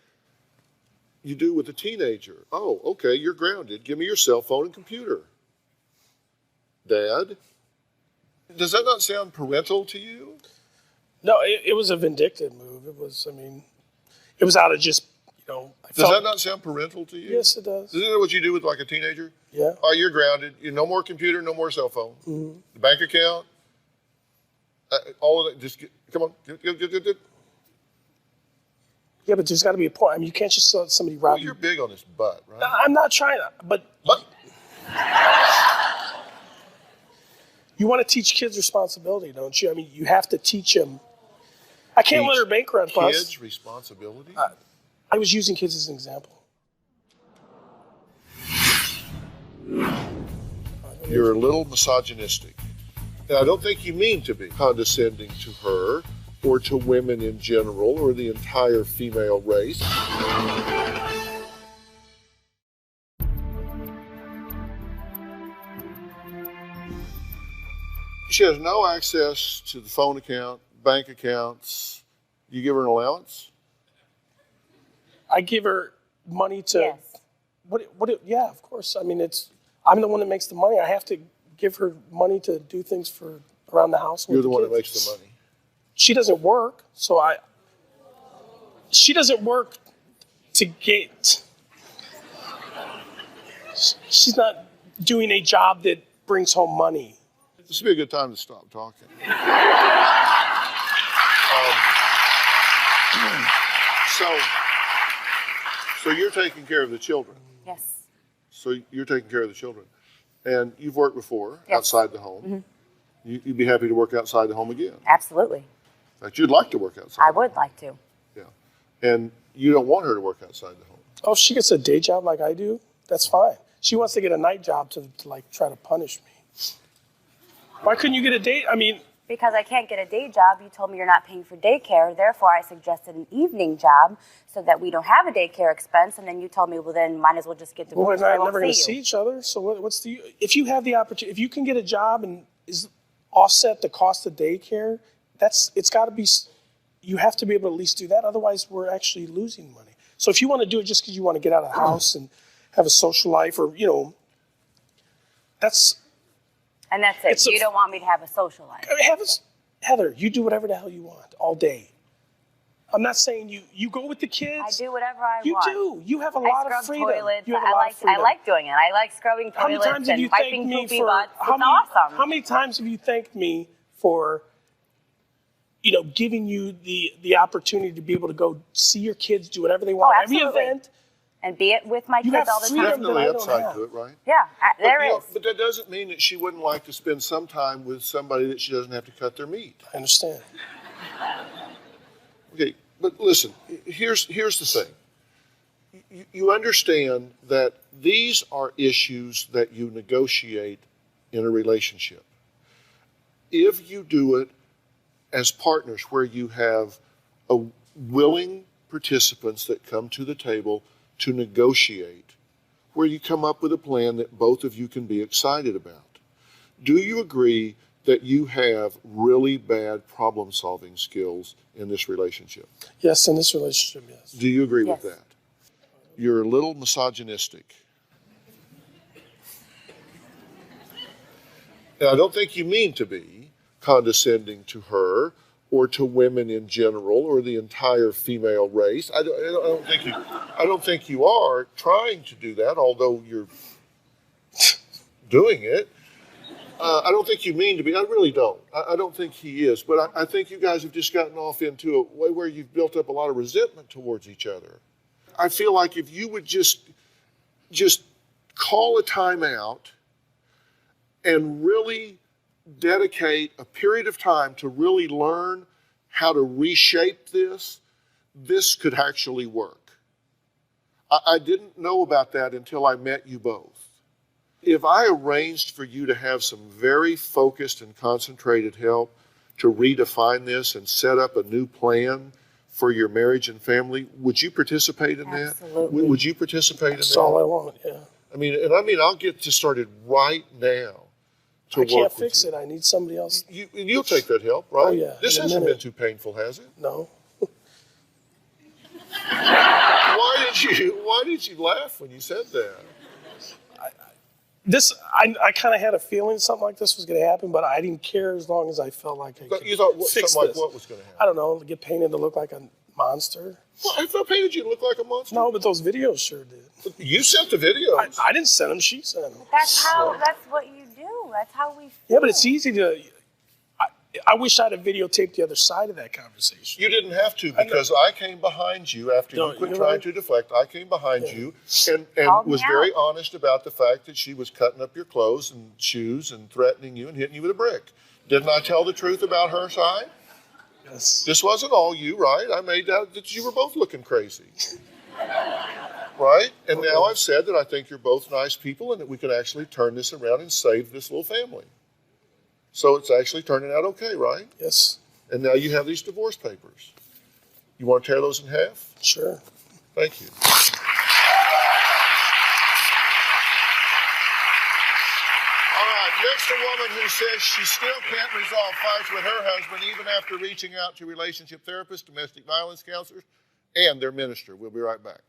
you do with a teenager. Oh, okay, you're grounded. Give me your cell phone and computer. Dad, does that not sound parental to you? No, it was a vindictive move. It was out of just, Does that not sound parental to you? Yes, it does. Isn't that what you do with like a teenager? Yeah. Oh, you're grounded. No more computer, no more cell phone. Mm-hmm. The bank account, all of that. Just come on. Get. Yeah, but there's got to be a point. I mean, you can't just let somebody rob you. You're big on this butt, right? I'm not trying to, but you want to teach kids responsibility, don't you? I mean, you have to teach them. I can't let her bankrupt us. Kids responsibility? I was using kids as an example. You're a little misogynistic. And I don't think you mean to be condescending to her or to women in general or the entire female race. She has no access to the phone account, bank accounts. You give her an allowance? I give her money to. Yes. Yeah, of course. I mean, I'm the one that makes the money. I have to give her money to do things for around the house. You're the one that makes the money. She doesn't work, so she doesn't work to get. She's not doing a job that brings home money. This would be a good time to stop talking. So you're taking care of the children. Yes. So you're taking care of the children. And you've worked before Yes. outside the home. Mm-hmm. You'd be happy to work outside the home again. Absolutely. In fact, you'd like to work outside. I would like to. Yeah. And you don't want her to work outside the home. Oh, if she gets a day job like I do, that's fine. She wants to get a night job to like try to punish me. Why couldn't you get a day? I mean, Because I can't get a day job, you told me you're not paying for daycare. Therefore, I suggested an evening job so that we don't have a daycare expense. And then you told me, well, then might as well just get divorced. we're I not won't never going to see each other. So what's the? If you have the opportunity, if you can get a job and is offset the cost of daycare, it's got to be. You have to be able to at least do that. Otherwise, we're actually losing money. So if you want to do it just because you want to get out of the house and have a social life, or that's. And that's it. You don't want me to have a social life. Heather, you do whatever the hell you want all day. I'm not saying you go with the kids. I do whatever I want. You do. You have a lot of freedom. Toilets. You have a lot of freedom. I like doing it. I like scrubbing toilets and wiping poopy butts. It's awesome. How many times have you thanked me for, giving you the opportunity to be able to go see your kids do whatever they want, every event, and be it with my kids all the time. Definitely upside to it, right? Yeah, there is. But that doesn't mean that she wouldn't like to spend some time with somebody that she doesn't have to cut their meat. I understand. Okay, but listen, here's the thing. You understand that these are issues that you negotiate in a relationship. If you do it as partners where you have a willing participants that come to the table to negotiate, where you come up with a plan that both of you can be excited about. Do you agree that you have really bad problem-solving skills in this relationship? Yes, in this relationship, yes. Do you agree with that? You're a little misogynistic. And I don't think you mean to be condescending to her or to women in general or the entire female race. I don't think you are trying to do that, although you're doing it. I don't think you mean to be. I really don't. I don't think he is. But I think you guys have just gotten off into a way where you've built up a lot of resentment towards each other. I feel like if you would just call a timeout and really dedicate a period of time to really learn how to reshape this, this could actually work. I didn't know about that until I met you both. If I arranged for you to have some very focused and concentrated help to redefine this and set up a new plan for your marriage and family, would you participate in that? Absolutely. Would you participate in that? That's all I want, yeah. I mean, I'll get to started right now. I can't fix it. I need somebody else. You'll take that help, right? Oh, yeah. This hasn't been too painful, has it? No. Why did you laugh when you said that? I kind of had a feeling something like this was going to happen, but I didn't care as long as I felt like I could You thought fix something this. like what was going to happen? I don't know, get painted to look like a monster. Well, I thought painted you to look like a monster. No, but those videos sure did. You sent the videos. I didn't send them. She sent them. That's what you do. That's how we feel. Yeah, but it's easy to. I wish I'd have videotaped the other side of that conversation. You didn't have to because I came behind you after you quit trying to deflect. I came behind you and was very honest about the fact that she was cutting up your clothes and shoes and threatening you and hitting you with a brick. Didn't I tell the truth about her side? Yes. This wasn't all you, right? I made out that you were both looking crazy. Right? And now I've said that I think you're both nice people and that we can actually turn this around and save this little family. So it's actually turning out okay, right? Yes. And now you have these divorce papers. You want to tear those in half? Sure. Thank you. All right, next a woman who says she still can't resolve fights with her husband even after reaching out to relationship therapists, domestic violence counselors, and their minister. We'll be right back.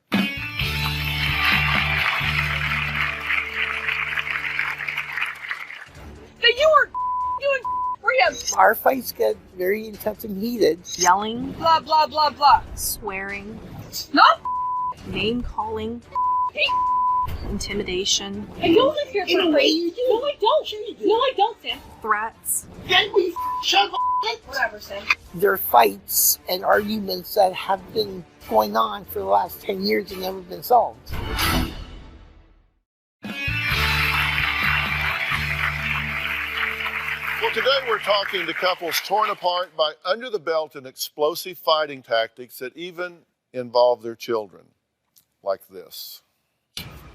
Our fights get very intense and heated. Yelling. Blah, blah, blah, blah. Swearing. Not Name calling. Intimidation. I don't live here for a way you do. No, I don't. Sure you do. No, I don't, Sam. Threats. Then we shut up. Whatever, Sam. There are fights and arguments that have been going on for the last 10 years and never been solved. Well, today we're talking to couples torn apart by under-the-belt and explosive fighting tactics that even involve their children, like this.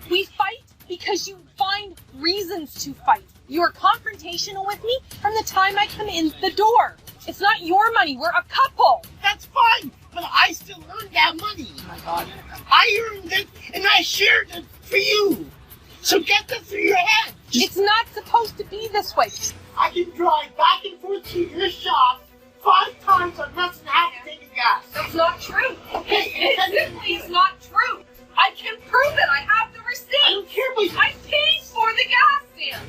We fight because you find reasons to fight. You are confrontational with me from the time I come in the door. It's not your money. We're a couple. That's fine, but I still earned that money. Oh my God. I earned it and I shared it for you. So get that through your head. It's not supposed to be this way. I can drive back and forth to your shop 5 times on less than half a tank of gas. That's not true. Okay, It simply is not true. I can prove it. I have the receipt. I don't care about I paid for the gas, Sam.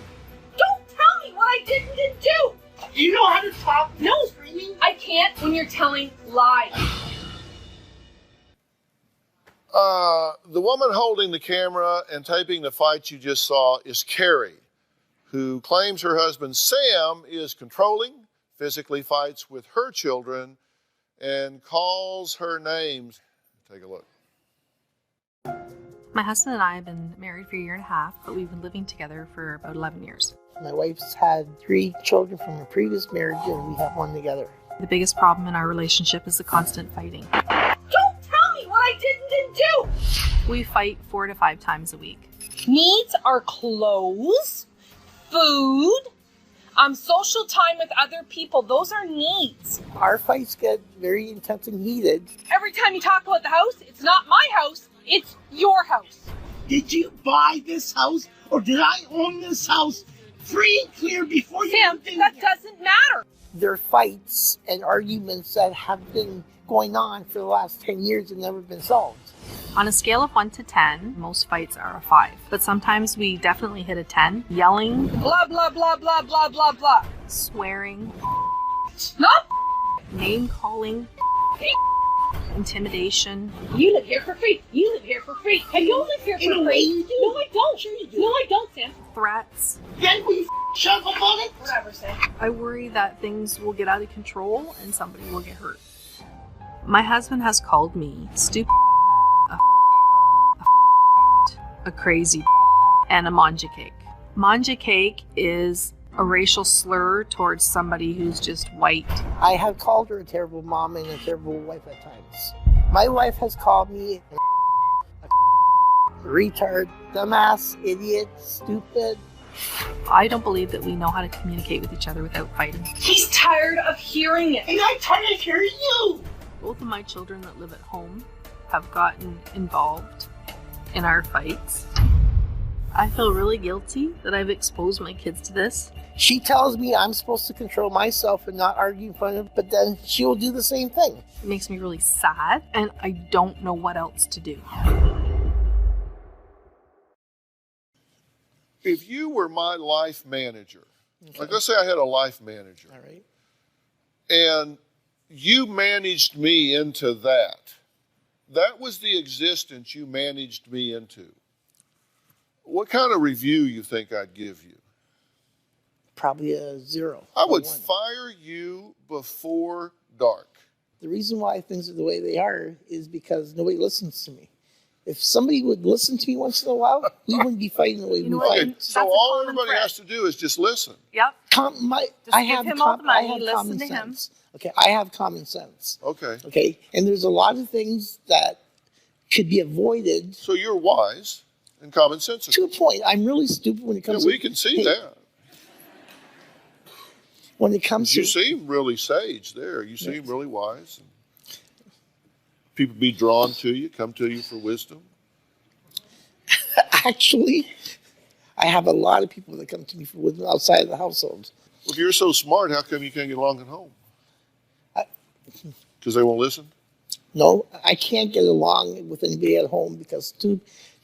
Don't tell me what I didn't do. Do you know how to talk? No, screaming. I can't when you're telling lies. The woman holding the camera and taping the fight you just saw is Carrie, who claims her husband Sam is controlling, physically fights with her children, and calls her names. Take a look. My husband and I have been married for a year and a half, but we've been living together for about 11 years. My wife's had 3 children from a previous marriage, and we have 1 together. The biggest problem in our relationship is the constant fighting. Don't tell me what I didn't do! We fight 4 to 5 times a week. Needs are clothes, food, social time with other people. Those are needs. Our fights get very intense and heated. Every time you talk about the house, it's not my house, it's your house. Did you buy this house, or did I own this house free and clear before you Sam, that doesn't matter. There are fights and arguments that have been going on for the last 10 years and never been solved. On a scale of 1 to 10, most fights are a 5. But sometimes we definitely hit a 10. Yelling. Blah, blah, blah, blah, blah, blah, blah. Swearing. Not name calling. Intimidation. You live here for free. You live here for free. And you live here for free. You do. No, I don't. Sure you do. No, I don't, Sam. Threats. Then we shut up on it. Whatever, Sam. I worry that things will get out of control and somebody will get hurt. My husband has called me stupid, a crazy, and a manja cake. Manja cake is a racial slur towards somebody who's just white. I have called her a terrible mom and a terrible wife at times. My wife has called me a retard, dumbass, idiot, stupid. I don't believe that we know how to communicate with each other without fighting. He's tired of hearing it. And I'm tired of hearing you. Both of my children that live at home have gotten involved in our fights. I feel really guilty that I've exposed my kids to this. She tells me I'm supposed to control myself and not argue in front of her, but then she will do the same thing. It makes me really sad, and I don't know what else to do. If you were my life manager, like let's say I had a life manager, all right, and you managed me into that was the existence you managed me into, what kind of review you think I'd give you? Probably a 0. I would fire you before dark. The reason why things are the way they are is because nobody listens to me. If somebody would listen to me once in a while, we wouldn't be fighting the way we fight. Okay, so all everybody has to do is just listen. Yep. I have common sense. Okay, I have common sense. Okay. Okay, and there's a lot of things that could be avoided. So you're wise and common sense. To a point. I'm really stupid when it comes to... We can see that. When it comes you seem really sage there. You seem really wise. People be drawn to you, come to you for wisdom. Actually, I have a lot of people that come to me for wisdom outside of the household. Well, if you're so smart, how come you can't get along at home? Because they won't listen? No, I can't get along with anybody at home because too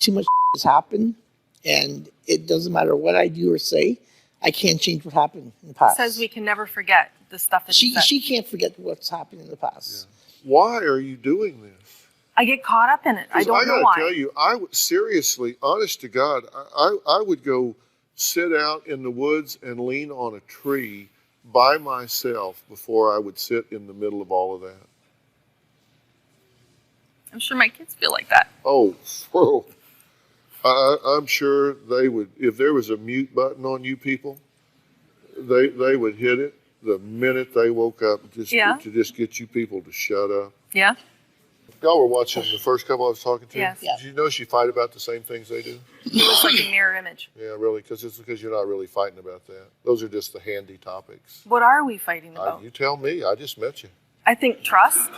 much has happened, and it doesn't matter what I do or say. I can't change what happened in the past. Says we can never forget the stuff that she can't forget what's happened in the past. Yeah. Why are you doing this? I get caught up in it. I don't know why. I gotta tell you, I would seriously, honest to God, I would go sit out in the woods and lean on a tree by myself before I would sit in the middle of all of that. I'm sure my kids feel like that. Oh, I'm sure they would, if there was a mute button on you people, they would hit it the minute they woke up to just get you people to shut up. Yeah. Y'all were watching the first couple I was talking to. Yes. Did you know she fight about the same things they do? It looks like a mirror image. Yeah, really, because you're not really fighting about that. Those are just the handy topics. What are we fighting about? You tell me. I just met you. I think trust.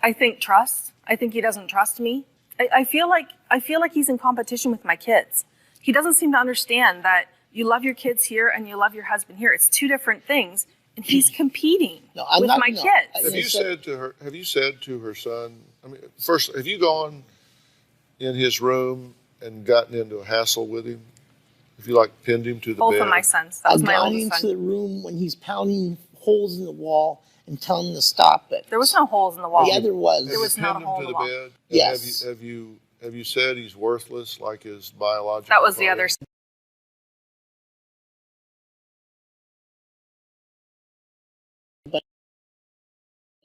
I think he doesn't trust me. I feel like he's in competition with my kids. He doesn't seem to understand that you love your kids here and you love your husband here. It's two different things, and he's competing with my kids. Have you said to her son? I mean, first, have you gone in his room and gotten into a hassle with him? Have you pinned him to the bed? Both of my sons. That was my oldest son. I've gone into the room when he's pounding holes in the wall and telling him to stop it. There was no holes in the wall. Yeah, there was. There was not a hole in the wall. Bed? Yes. Have you said he's worthless like his biological That was father? the other.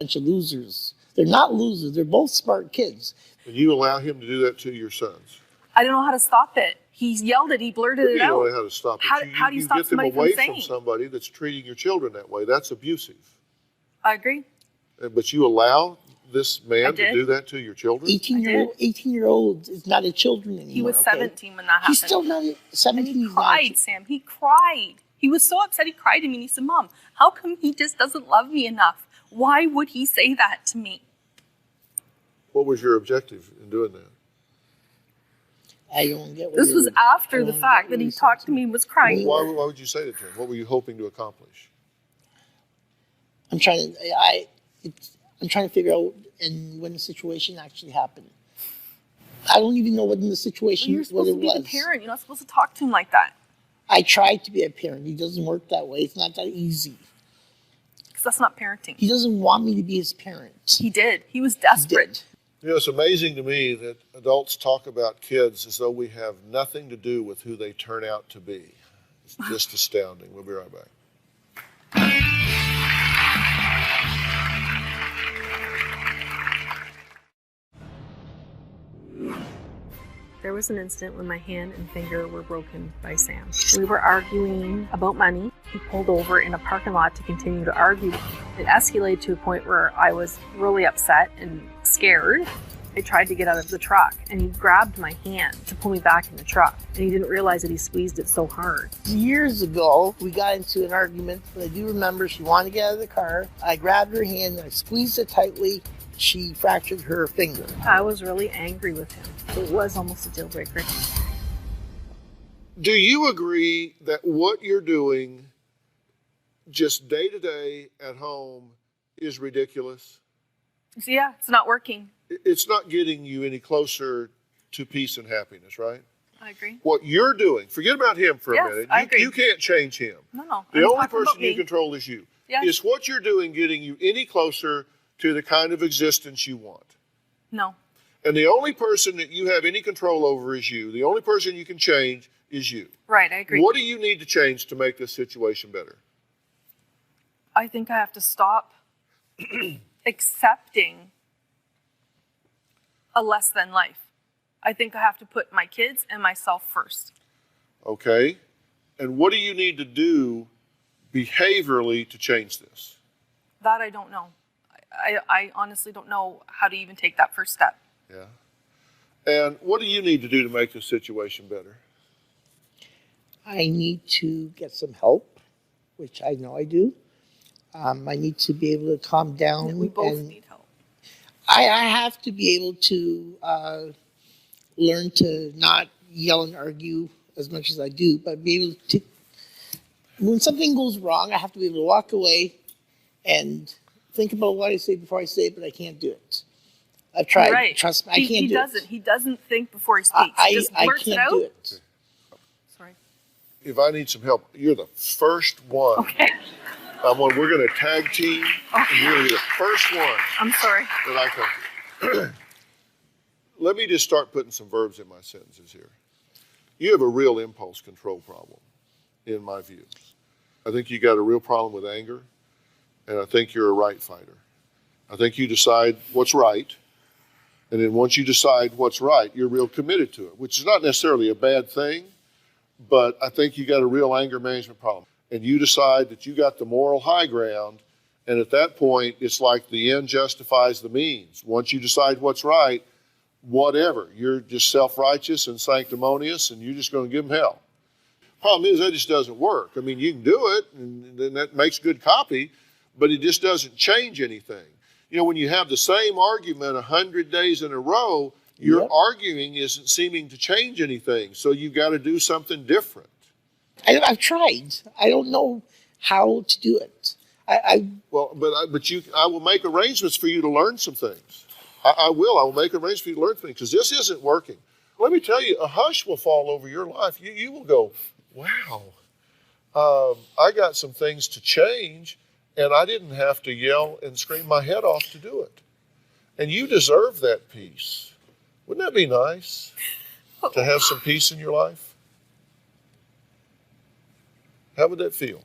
Bunch of losers. They're not losers. They're both smart kids. And you allow him to do that to your sons? I don't know how to stop it. He yelled it. He blurted it You out. don't know how to stop it. How do you stop get them somebody away from saying? somebody that's treating your children that way. That's abusive. I agree. But you allow this I man to did. do that to your children? 18-year-old is not a children anymore. He was 17 when that happened. He's still not 17. And he cried, Sam. He cried. He was so upset he cried to me and he said, Mom, how come he just doesn't love me enough? Why would he say that to me? What was your objective in doing that? I don't get what This was after the fact that he talked to me and was crying. Why would you say that to him? What were you hoping to accomplish? I'm trying to figure out and when the situation actually happened. I don't even know what in the situation You're supposed to be the parent. You're not supposed to talk to him like that. I tried to be a parent. It doesn't work that way. It's not that easy. Because that's not parenting. He doesn't want me to be his parent. He did. He was desperate. You know, it's amazing to me that adults talk about kids as though we have nothing to do with who they turn out to be. It's just astounding. We'll be right back. There was an incident when my hand and finger were broken by Sam. We were arguing about money. He pulled over in a parking lot to continue to argue. It escalated to a point where I was really upset and scared. I tried to get out of the truck and he grabbed my hand to pull me back in the truck. And he didn't realize that he squeezed it so hard. Years ago, we got into an argument, but I do remember she wanted to get out of the car. I grabbed her hand and I squeezed it tightly. She fractured her finger. I was really angry with him. It was almost a deal breaker. Do you agree that what you're doing just day to day at home is ridiculous? So yeah, it's not working. It's not getting you any closer to peace and happiness, right? I agree. What you're doing, forget about him for a minute. I agree. You can't change him. No. The only person you control is you. Yes. Is what you're doing getting you any closer to the kind of existence you want? No. And the only person that you have any control over is you. The only person you can change is you. Right, I agree. What do you need to change to make this situation better? I think I have to stop accepting a less than life. I think I have to put my kids and myself first. Okay. And what do you need to do behaviorally to change this? That I don't know. I honestly don't know how to even take that first step. Yeah. And what do you need to do to make this situation better? I need to get some help, which I know I do. I need to be able to calm down. Yeah, we both need help. I have to be able to learn to not yell and argue as much as I do, but be able to, when something goes wrong, I have to be able to walk away and think about what I say before I say it, but I can't do it. I've tried. Right. Trust me, I can't do it. He doesn't think before he speaks. He just I blurts can't it out. do it. Sorry. If I need some help, you're the first one. Okay. We're going to tag team, and you're going to be the first one. I'm sorry. That I come to. Let me just start putting some verbs in my sentences here. You have a real impulse control problem, in my view. I think you got a real problem with anger, and I think you're a right fighter. I think you decide what's right, and then once you decide what's right, you're real committed to it, which is not necessarily a bad thing, but I think you got a real anger management problem. And you decide that you got the moral high ground, and at that point, it's like the end justifies the means. Once you decide what's right, whatever, you're just self-righteous and sanctimonious, and you're just going to give them hell. Problem is, that just doesn't work. I mean, you can do it, and then that makes good copy, but it just doesn't change anything. You know, when you have the same argument 100 days in a row, your arguing isn't seeming to change anything, so you've got to do something different. I've tried. I don't know how to do it. I will make arrangements for you to learn some things. I will make arrangements for you to learn things because this isn't working. Let me tell you, a hush will fall over your life. You will go, wow, I got some things to change, and I didn't have to yell and scream my head off to do it. And you deserve that peace. Wouldn't that be nice to have some peace in your life? How would that feel?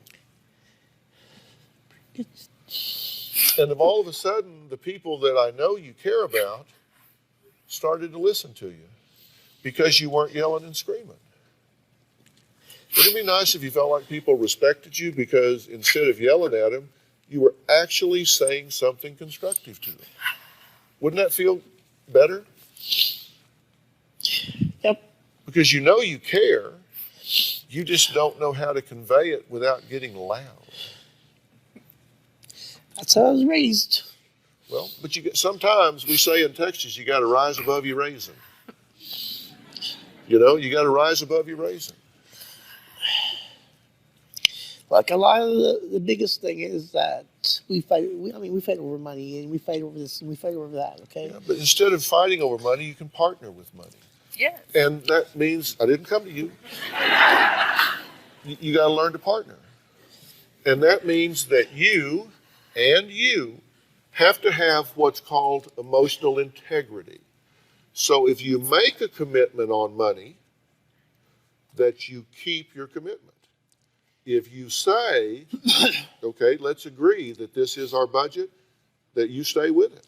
And if all of a sudden the people that I know you care about started to listen to you because you weren't yelling and screaming. Wouldn't it be nice if you felt like people respected you because instead of yelling at them, you were actually saying something constructive to them? Wouldn't that feel better? Yep. Because you know you care, you just don't know how to convey it without getting loud. That's how I was raised. Well, but sometimes we say in Texas, you got to rise above your raisin. You know, you got to rise above your raisin. Like a lot of the biggest thing is that we fight over money, and we fight over this and we fight over that. Okay. Yeah, but instead of fighting over money, you can partner with money. Yes. And that means I didn't come to you. You got to learn to partner, and that means that you have to have what's called emotional integrity. So if you make a commitment on money, that you keep your commitment. If you say, okay, let's agree that this is our budget, that you stay with it.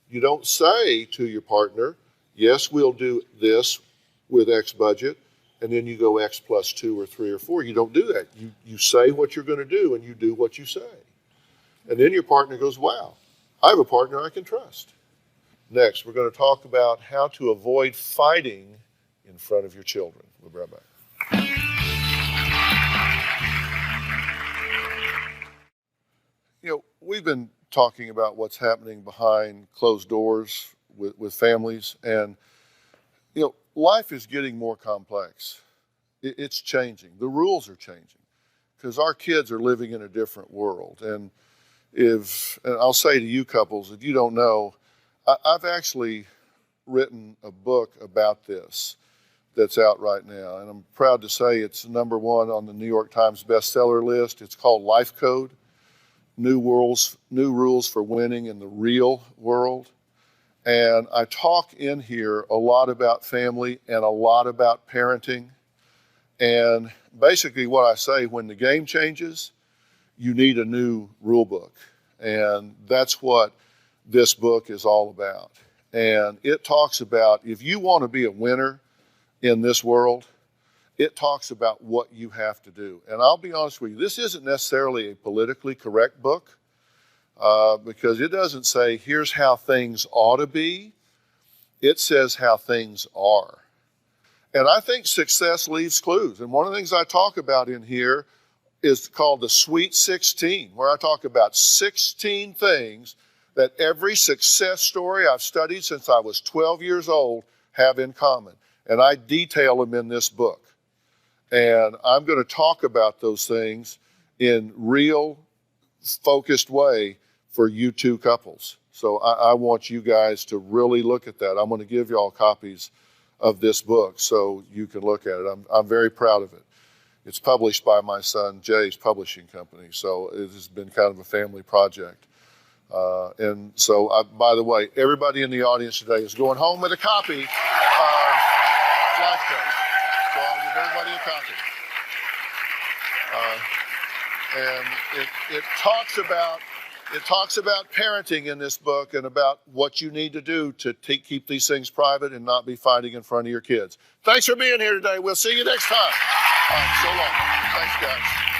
You don't say to your partner, yes, we'll do this with X budget, and then you go X plus 2 or 3 or 4. You don't do that. You say what you're going to do, and you do what you say. And then your partner goes, wow, I have a partner I can trust. Next, we're going to talk about how to avoid fighting in front of your children. We'll be right back. You know, we've been talking about what's happening behind closed doors with families, and, you know, life is getting more complex. It's changing. The rules are changing because our kids are living in a different world. And I'll say to you couples, if you don't know, I've actually written a book about this that's out right now, and I'm proud to say it's #1 on the New York Times bestseller list. It's called Life Code. New rules for winning in the real world. And I talk in here a lot about family and a lot about parenting. And basically what I say, when the game changes, you need a new rule book. And that's what this book is all about. And it talks about, if you want to be a winner in this world, it talks about what you have to do. And I'll be honest with you, this isn't necessarily a politically correct book because it doesn't say, here's how things ought to be. It says how things are. And I think success leaves clues. And one of the things I talk about in here is called the Sweet 16, where I talk about 16 things that every success story I've studied since I was 12 years old have in common. And I detail them in this book. And I'm going to talk about those things in real focused way for you two couples. So I want you guys to really look at that. I'm going to give you all copies of this book so you can look at it. I'm very proud of it. It's published by my son Jay's publishing company, so it has been kind of a family project. And so, by the way, everybody in the audience today is going home with a copy of Life Code. So I'll give everybody a copy. And it talks about parenting in this book and about what you need to do to keep these things private and not be fighting in front of your kids. Thanks for being here today. We'll see you next time. So long. Thanks, guys.